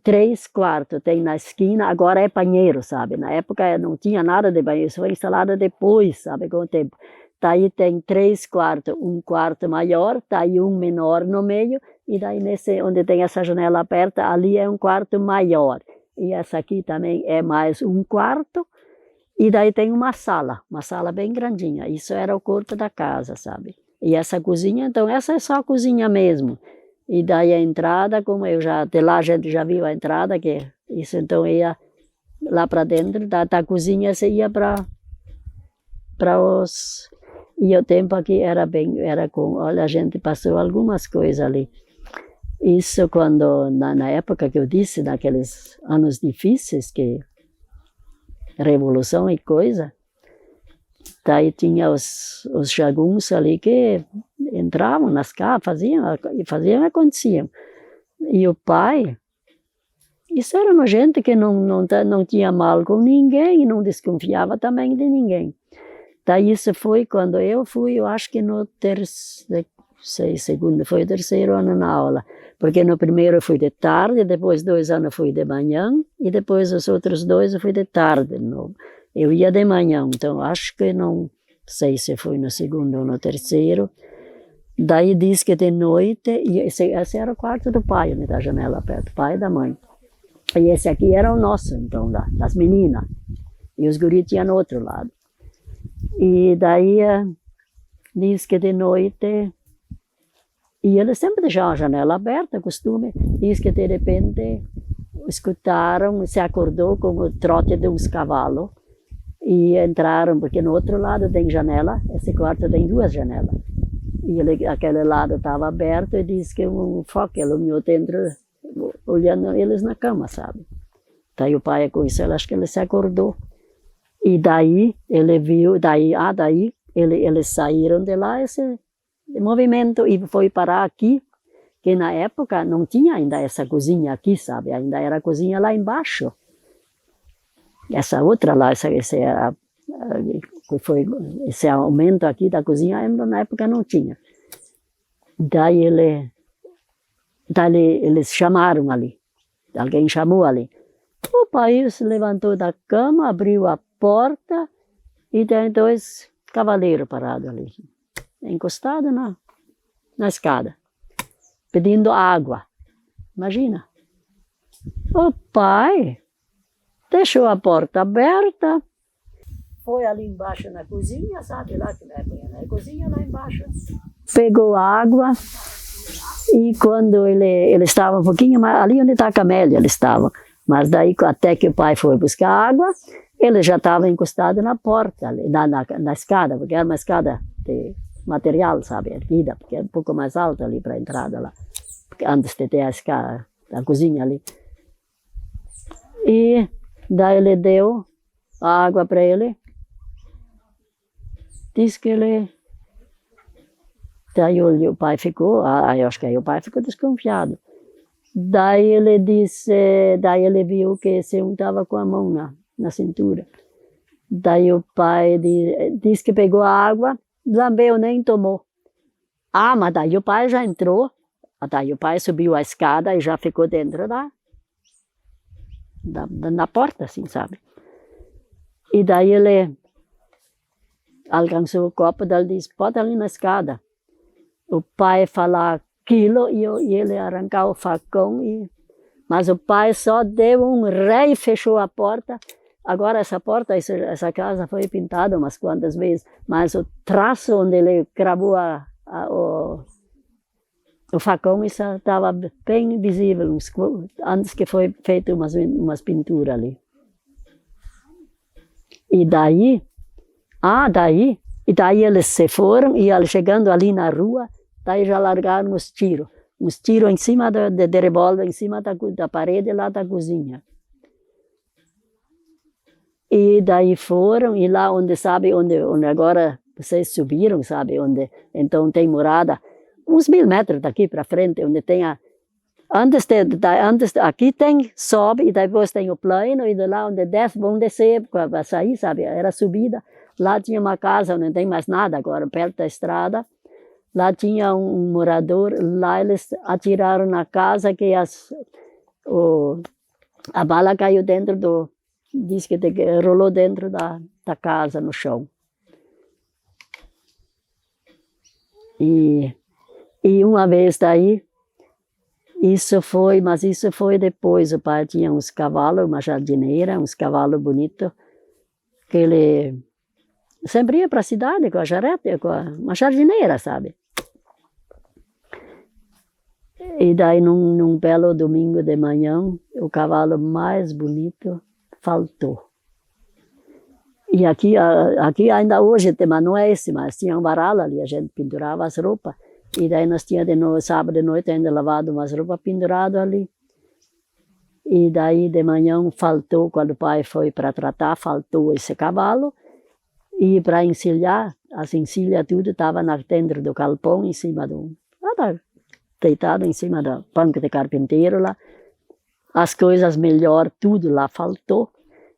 3 quartos, tem na esquina, agora é banheiro, sabe? Na época não tinha nada de banheiro, isso foi instalado depois, sabe, com o tempo. Daí tem 3 quartos, um quarto maior, daí um menor no meio, e daí onde tem essa janela aberta, ali é um quarto maior. E essa aqui também é mais um quarto, e daí tem uma sala bem grandinha. Isso era o corpo da casa, sabe? E essa cozinha, então essa é só a cozinha mesmo. E daí a entrada, como de lá a gente já viu a entrada, que isso então ia lá para dentro, da cozinha você ia para os... E o tempo aqui era olha, a gente passou algumas coisas ali. Isso quando, na época que eu disse, naqueles anos difíceis, que revolução e coisa, daí tinha os jagunços ali que entravam nas casas, faziam e aconteciam. E o pai, isso era uma gente que não tinha mal com ninguém e não desconfiava também de ninguém. Daí isso foi quando eu fui, eu acho que no foi o 3º ano na aula, porque no primeiro eu fui de tarde, depois 2 anos eu fui de manhã, e depois os outros 2 eu fui de tarde. Eu ia de manhã, então acho que não sei se foi no segundo ou no terceiro. Daí diz que de noite, e esse era o quarto do pai, da janela perto, do pai e da mãe. E esse aqui era o nosso, então, das meninas. E os guris tinham no outro lado. E daí diz que de noite, e eles sempre deixavam a janela aberta, costume. Diz que de repente escutaram, se acordou com o trote de uns cavalos e entraram, porque no outro lado tem janela, esse quarto tem 2 janelas. E aquele lado estava aberto e disse que um foco olhou dentro, olhando eles na cama, sabe? Daí o pai com isso, acho que ele se acordou. E daí ele viu, eles saíram de lá, esse movimento, e foi parar aqui, que na época não tinha ainda essa cozinha aqui, sabe? Ainda era a cozinha lá embaixo. Essa outra lá, esse aumento aqui da cozinha, ainda na época não tinha. Daí eles chamaram ali, alguém chamou ali. O pai se levantou da cama, abriu a porta e tem 2 cavaleiros parados ali, encostados na escada, pedindo água. Imagina. O pai deixou a porta aberta, foi ali embaixo na cozinha, sabe lá que na cozinha lá embaixo, pegou água e quando ele estava um pouquinho mais, ali onde está a camélia ele estava, mas daí até que o pai foi buscar água, ele já estava encostado na porta, na escada, porque era uma escada de material, sabe, erguida, porque é um pouco mais alta ali para a entrada lá, porque antes de ter a escada, a cozinha ali. E daí ele deu a água para ele, disse que ele... Daí o pai ficou, eu acho que aí o pai ficou desconfiado. Daí ele viu que esse um estava com a mão na cintura. Daí o pai disse que pegou a água, lambeu, nem tomou. Mas daí o pai já entrou, daí o pai subiu a escada e já ficou dentro na porta, assim, sabe? E daí ele alcançou o copo, daí ele disse, bota ali na escada. O pai falou aquilo e ele arrancou o facão, mas o pai só deu um ré e fechou a porta. Agora essa porta, essa casa foi pintada umas quantas vezes, mas o traço onde ele cravou o facão estava bem visível, antes que foi feito umas pinturas ali. E daí eles se foram e chegando ali na rua, daí já largaram uns tiros em cima de revólver, em cima da parede lá da cozinha. E daí foram, e lá onde agora vocês subiram, sabe, onde então tem morada, uns 1000 metros daqui para frente, onde tem aqui sobe, e depois tem o plano, e de lá onde desce, vão descer para sair, sabe, era subida. Lá tinha uma casa onde não tem mais nada agora, perto da estrada. Lá tinha um morador, lá eles atiraram na casa que a bala caiu dentro diz que rolou dentro da casa, no chão. E uma vez daí, mas isso foi depois, o pai tinha uns cavalos, uma jardineira, uns cavalos bonitos, que ele sempre ia para a cidade com a charrete, com uma jardineira, sabe? E daí, num belo domingo de manhã, o cavalo mais bonito faltou. E aqui ainda hoje, mas não é esse, mas tinha um varal ali, a gente pendurava as roupas. E daí nós tínhamos sábado de noite ainda lavado umas roupas penduradas ali. E daí de manhã faltou, quando o pai foi para tratar, faltou esse cavalo. E para encilhar, as encilhas tudo estava dentro do galpão, em cima deitado em cima do banco de carpinteiro lá. As coisas melhor, tudo lá faltou.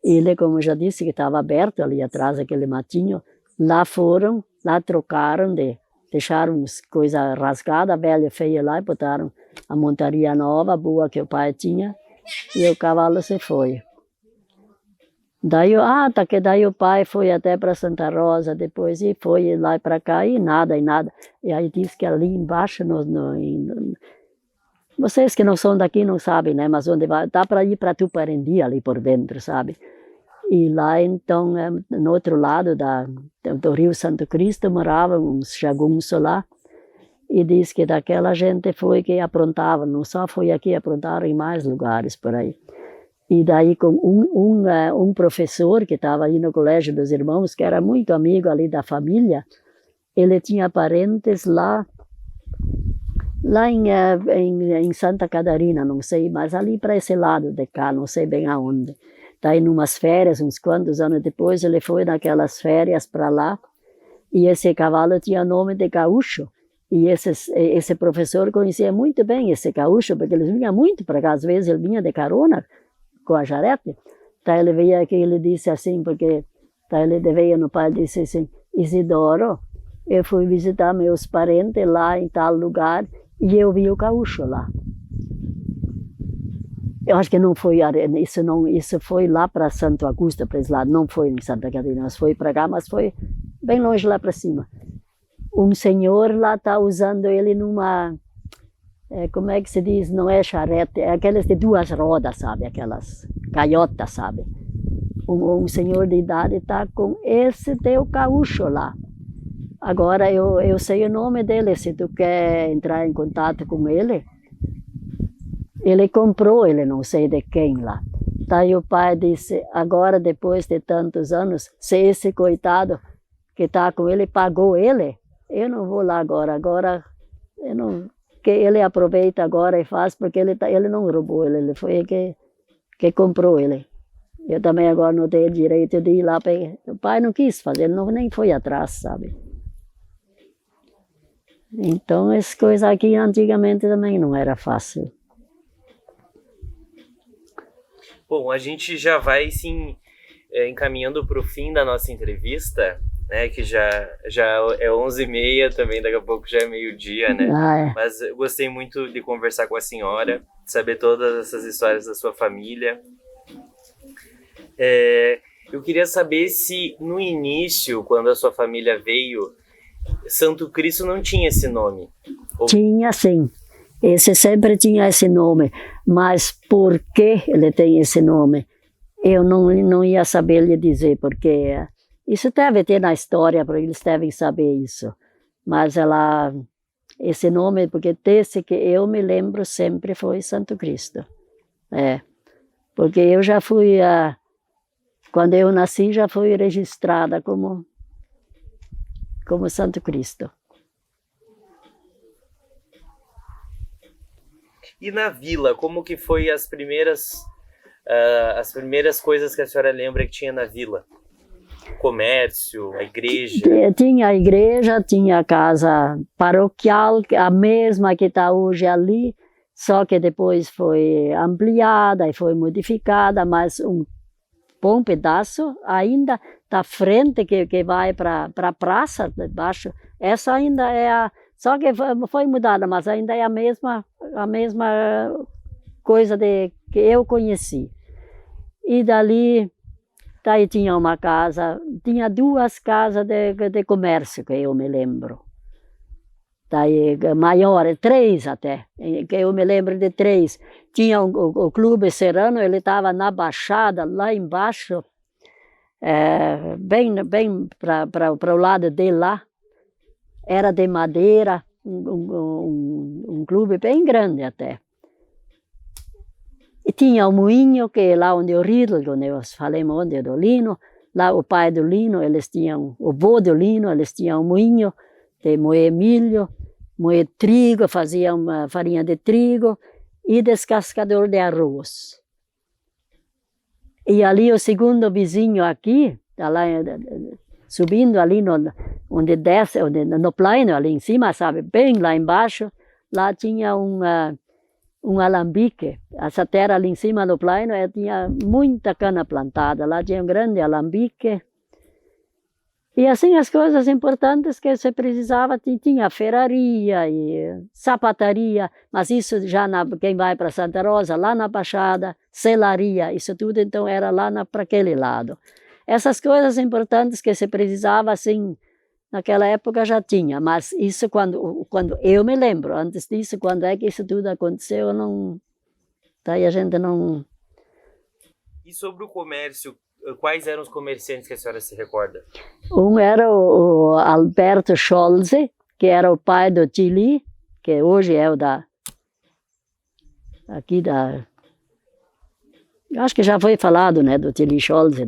Ele, como já disse, que estava aberto ali atrás daquele matinho, lá trocaram, deixaram as coisas rasgadas, velha, feia lá, e botaram a montaria nova, boa que o pai tinha, e o cavalo se foi. Daí o pai foi até para Santa Rosa depois e foi lá para cá e nada. E aí diz que ali embaixo, vocês que não são daqui não sabem, né? Mas onde vai, dá para ir para Tuparendi ali por dentro, sabe? E lá então, no outro lado do Rio Santo Cristo, moravam uns jagunços lá. E diz que daquela gente foi que aprontava, não só foi aqui, aprontaram em mais lugares por aí. E daí com um professor que estava aí no Colégio dos Irmãos, que era muito amigo ali da família, ele tinha parentes lá em Santa Catarina, não sei, mas ali para esse lado de cá, não sei bem aonde. Daí numas férias, uns quantos anos depois, ele foi naquelas férias para lá, e esse cavalo tinha nome de Gaúcho. E esse professor conhecia muito bem esse gaúcho, porque eles vinham muito para cá, às vezes ele vinha de carona com a jarete. Então ele veio aqui e ele disse assim, porque ele veio no pai e disse assim, Isidoro, eu fui visitar meus parentes lá em tal lugar e eu vi o gaúcho lá. Eu acho que não foi, isso foi lá para Santo Augusto, para esse lado, não foi em Santa Catarina, mas foi para cá, mas foi bem longe lá para cima. Um senhor lá está usando ele numa, como é que se diz, não é charrete, é aquelas de duas rodas, sabe, aquelas gaiotas, sabe. Um senhor de idade está com esse teu gaúcho lá. Agora eu sei o nome dele, se tu quer entrar em contato com ele. Ele comprou, ele não sei de quem lá. Daí o pai disse, agora depois de tantos anos, se esse coitado que está com ele pagou ele, eu não vou lá agora eu não, que ele aproveita agora e faz, porque ele não roubou ele foi que comprou ele. Eu também agora não tenho direito de ir lá, o pai não quis fazer, ele nem foi atrás, sabe. Então, essas coisas aqui antigamente também não era fácil. Bom, a gente já vai, sim, encaminhando para o fim da nossa entrevista, né, que já é 11h30 também, daqui a pouco já é meio-dia, né? Mas eu gostei muito de conversar com a senhora, de saber todas essas histórias da sua família. Eu queria saber se no início, quando a sua família veio, Santo Cristo não tinha esse nome? Tinha sim, esse sempre tinha esse nome, mas por que ele tem esse nome? Eu não ia saber lhe dizer, porque isso deve ter na história, porque eles devem saber isso. Mas esse nome, porque desse que eu me lembro sempre foi Santo Cristo. Porque eu já fui, quando eu nasci, já fui registrada como Santo Cristo. E na vila, como que foi as primeiras coisas que a senhora lembra que tinha na vila? Comércio, a igreja? Tinha a igreja, tinha a casa paroquial, a mesma que está hoje ali, só que depois foi ampliada e foi modificada, mas um bom pedaço ainda da frente que vai para a praça de baixo, essa ainda é só que foi mudada, mas ainda é a mesma coisa que eu conheci. E daí tinha uma casa, tinha duas casas de comércio, que eu me lembro. Daí maiores, 3 até, que eu me lembro de 3. Tinha o Clube Serrano, ele estava na Baixada, lá embaixo, bem para o lado de lá. Era de madeira, um clube bem grande até. E tinha o moinho, que é lá onde o Riedel, onde eu falei onde do Lino, lá o pai do Lino, eles tinham, o vô do Lino, eles tinham um moinho de moer milho, moer trigo, faziam uma farinha de trigo e descascador de arroz. E ali o segundo vizinho aqui, lá, subindo ali onde desce, no plano ali em cima, sabe, bem lá embaixo, lá tinha um alambique. Essa terra ali em cima do plano tinha muita cana plantada. Lá tinha um grande alambique. E assim as coisas importantes que você precisava, tinha ferraria e sapataria, mas isso já quem vai para Santa Rosa, lá na Baixada, selaria, isso tudo então era lá para aquele lado. Essas coisas importantes que você precisava, assim, naquela época já tinha, mas isso quando eu me lembro, antes disso, quando é que isso tudo aconteceu, não, daí a gente não... E sobre o comércio, quais eram os comerciantes que a senhora se recorda? Um era o Alberto Scholze, que era o pai do Tilly, que hoje é o aqui acho que já foi falado, né, do Tilly Scholze,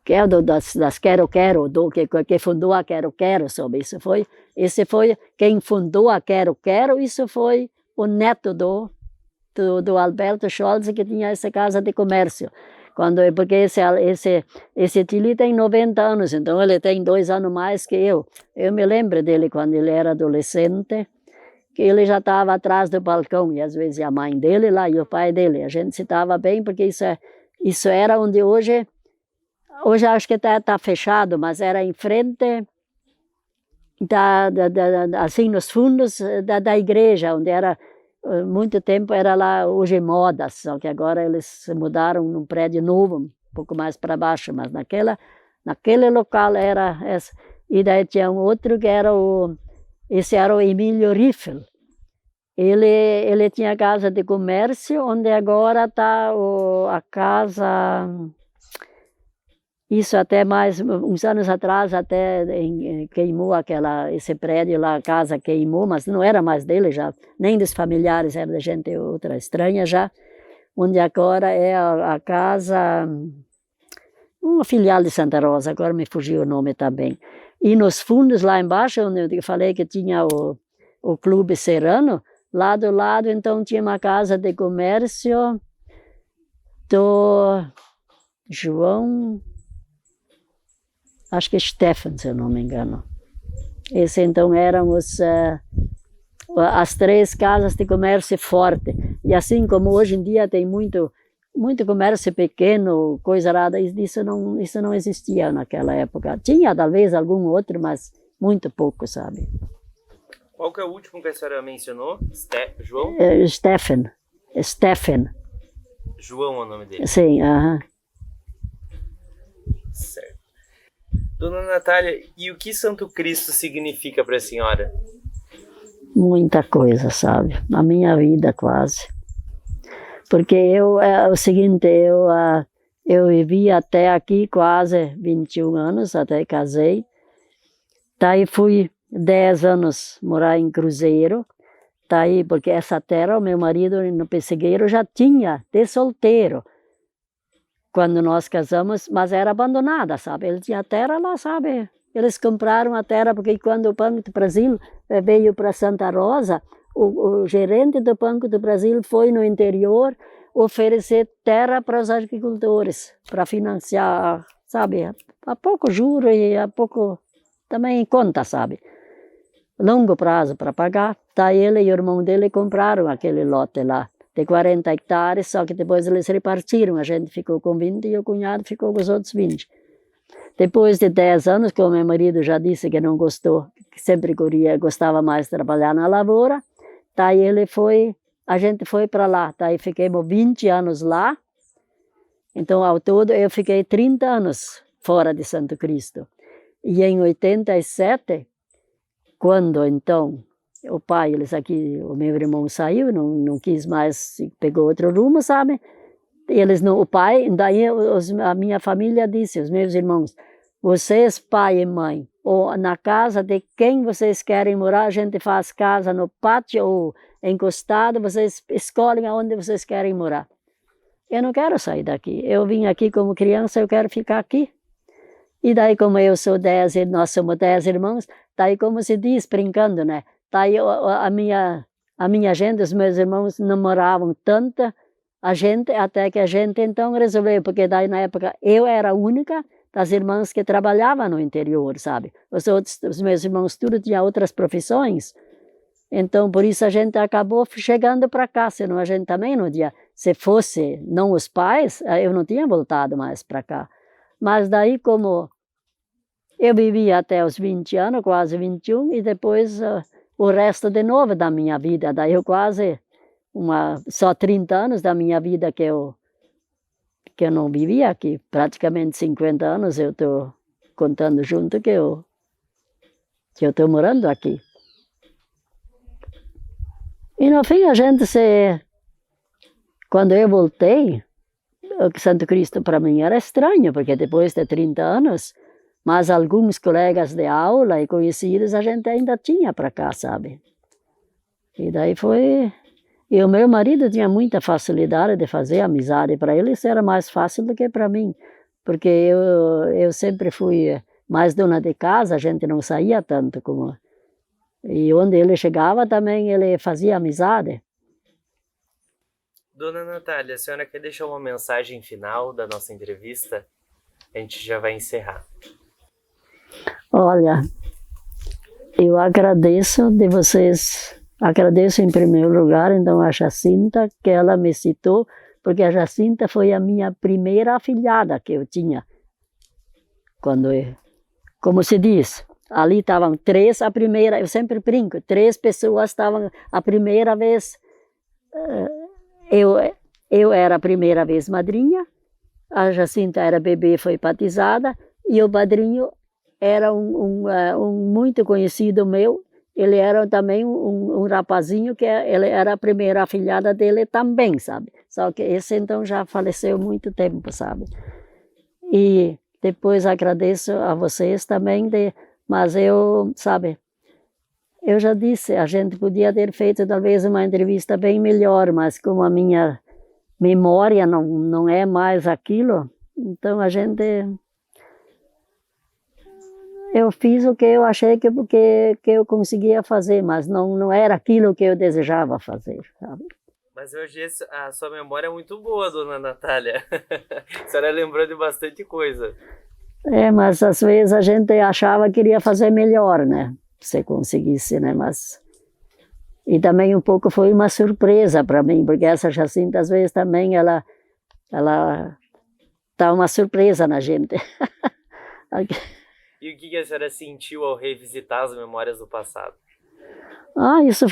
que é das Quero Quero, que fundou a Quero Quero, sabe? Esse foi quem fundou a Quero Quero, isso foi o neto do Alberto Scholze, que tinha essa casa de comércio. Porque esse Tilly tem 90 anos, então ele tem 2 anos mais que eu. Eu me lembro dele quando ele era adolescente, que ele já estava atrás do balcão, e às vezes a mãe dele lá e o pai dele. A gente se estava bem, porque isso era onde hoje acho que está fechado, mas era em frente, assim, nos fundos da igreja, onde era... Muito tempo era lá, hoje Modas, só que agora eles se mudaram num prédio novo, um pouco mais para baixo, mas naquele local era essa. E daí tinha um outro que esse era o Emílio Riffel. Ele tinha casa de comércio, onde agora está a casa... Isso até mais, uns anos atrás, até queimou esse prédio lá, a casa queimou, mas não era mais dele já, nem dos familiares, era de gente outra estranha já, onde agora é a casa, uma filial de Santa Rosa, agora me fugiu o nome também. E nos fundos lá embaixo, onde eu falei que tinha o Clube Serrano, lá do lado então tinha uma casa de comércio do João... Acho que Stefan, se eu não me engano. Esse então eram as 3 casas de comércio forte. E assim como hoje em dia tem muito comércio pequeno, coisa rara, isso não existia naquela época. Tinha talvez algum outro, mas muito pouco, sabe? Qual que é o último que a senhora mencionou? João? Stefan. João é o nome dele? Sim, aham. Certo. Dona Natália, e o que Santo Cristo significa para a senhora? Muita coisa, sabe? Na minha vida quase. Porque é o seguinte, eu vivi até aqui quase 21 anos, até casei. Daí fui 10 anos morar em Cruzeiro. Daí, porque essa terra, o meu marido no Pessegueiro já tinha, de solteiro. Quando nós casamos, mas era abandonada, sabe? Ele tinha terra lá, sabe? Eles compraram a terra, porque quando o Banco do Brasil veio para Santa Rosa, o gerente do Banco do Brasil foi no interior oferecer terra para os agricultores, para financiar, sabe? A pouco juro e a pouco também conta, sabe? Longo prazo para pagar. Daí ele e o irmão dele compraram aquele lote lá, de 40 hectares, só que depois eles repartiram, a gente ficou com 20 e o cunhado ficou com os outros 20. Depois de 10 anos, que o meu marido já disse que não gostou, que sempre gostava mais de trabalhar na lavoura, daí a gente foi para lá, daí ficamos 20 anos lá, então ao todo eu fiquei 30 anos fora de Santo Cristo. E em 87, quando então o pai, o meu irmão saiu, não quis mais, pegou outro rumo, sabe? O pai, daí a minha família disse, os meus irmãos, vocês, pai e mãe, ou na casa de quem vocês querem morar, a gente faz casa no pátio ou encostado, vocês escolhem aonde vocês querem morar. Eu não quero sair daqui, eu vim aqui como criança, eu quero ficar aqui. E daí como nós somos 10 irmãos, daí como se diz, brincando, né? Daí a minha gente, os meus irmãos namoravam tanta a gente, até que a gente então resolveu, porque daí na época eu era a única das irmãs que trabalhava no interior, sabe? Os meus irmãos tudo tinham outras profissões, então por isso a gente acabou chegando para cá, senão a gente também não tinha, se fosse não os pais, eu não tinha voltado mais para cá. Mas daí como Eu vivi até os 20 anos, quase 21, e depois o resto de novo da minha vida. Daí eu quase, só 30 anos da minha vida que eu não vivi aqui. Praticamente 50 anos eu estou contando junto que eu estou morando aqui. E no fim quando eu voltei, o Santo Cristo para mim era estranho, porque depois de 30 anos, mas alguns colegas de aula e conhecidos a gente ainda tinha para cá, sabe? E daí foi... E o meu marido tinha muita facilidade de fazer amizade. Para ele isso era mais fácil do que para mim, porque eu sempre fui mais dona de casa, a gente não saía tanto como... E onde ele chegava também ele fazia amizade. Dona Natália, a senhora quer deixar uma mensagem final da nossa entrevista? A gente já vai encerrar. Olha, eu agradeço de vocês, agradeço em primeiro lugar então a Jacinta, que ela me citou, porque a Jacinta foi a minha primeira afilhada que eu tinha. Como se diz, ali estavam 3 a primeira, eu sempre brinco, 3 pessoas estavam a primeira vez, eu era a primeira vez madrinha, a Jacinta era bebê, foi batizada, e o padrinho era um muito conhecido meu, ele era também um rapazinho, ele era a primeira afilhada dele também, sabe? Só que esse então já faleceu há muito tempo, sabe? E depois agradeço a vocês também, mas sabe, eu já disse, a gente podia ter feito talvez uma entrevista bem melhor, mas como a minha memória não é mais aquilo, então eu fiz o que eu achei que eu conseguia fazer, mas não era aquilo que eu desejava fazer, sabe? Mas hoje a sua memória é muito boa, dona Natália. A senhora lembrou de bastante coisa. Mas às vezes a gente achava que iria fazer melhor, né? Se conseguisse, né? Mas... E também um pouco foi uma surpresa para mim, porque essa Jacinta às vezes também ela dá uma surpresa na gente. E o que a senhora sentiu ao revisitar as memórias do passado? Isso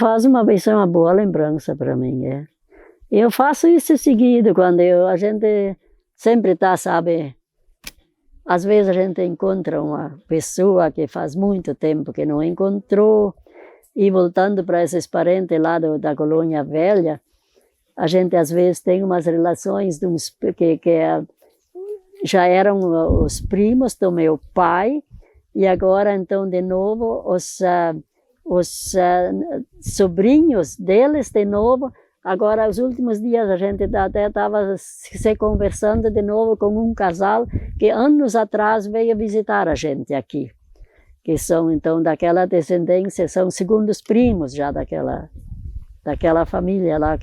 é uma boa lembrança para mim, é. Eu faço isso seguido, quando a gente sempre está, sabe, às vezes a gente encontra uma pessoa que faz muito tempo que não encontrou, e voltando para esses parentes lá da Colônia Velha, a gente às vezes tem umas relações que já eram os primos do meu pai, e agora então de novo os sobrinhos deles de novo. Agora, os últimos dias, a gente até estava se conversando de novo com um casal que anos atrás veio visitar a gente aqui, que são então daquela descendência, são segundos primos já daquela família lá,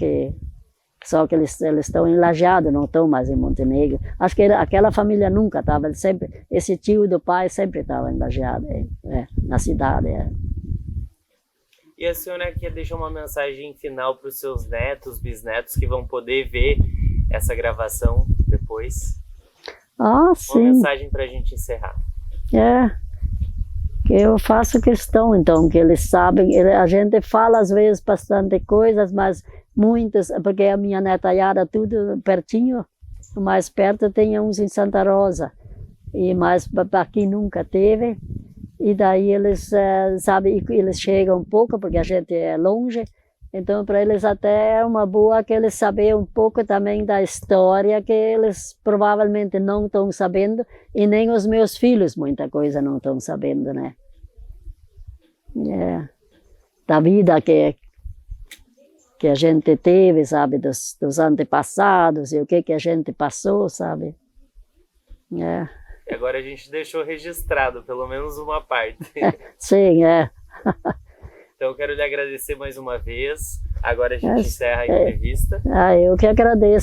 só que eles estão em Lajeado, não estão mais em Montenegro. Acho que aquela família nunca estava, esse tio do pai sempre estava em Lajeado, na cidade. E a senhora quer deixar uma mensagem final para os seus netos, bisnetos, que vão poder ver essa gravação depois? Sim. Uma mensagem para a gente encerrar. Que eu faço questão, então, que eles sabem, a gente fala às vezes bastante coisas, mas muitas, porque a minha netalhada tudo pertinho, mais perto tem uns em Santa Rosa, e mais aqui nunca teve. E daí eles, eles chegam um pouco, porque a gente é longe, então para eles até é uma boa que eles sabem um pouco também da história, que eles provavelmente não estão sabendo, e nem os meus filhos muita coisa não estão sabendo, né? Da vida que a gente teve, sabe, dos antepassados, e o que a gente passou, sabe? E agora a gente deixou registrado, pelo menos uma parte. Sim, Então eu quero lhe agradecer mais uma vez. Agora a gente encerra a entrevista. Eu que agradeço.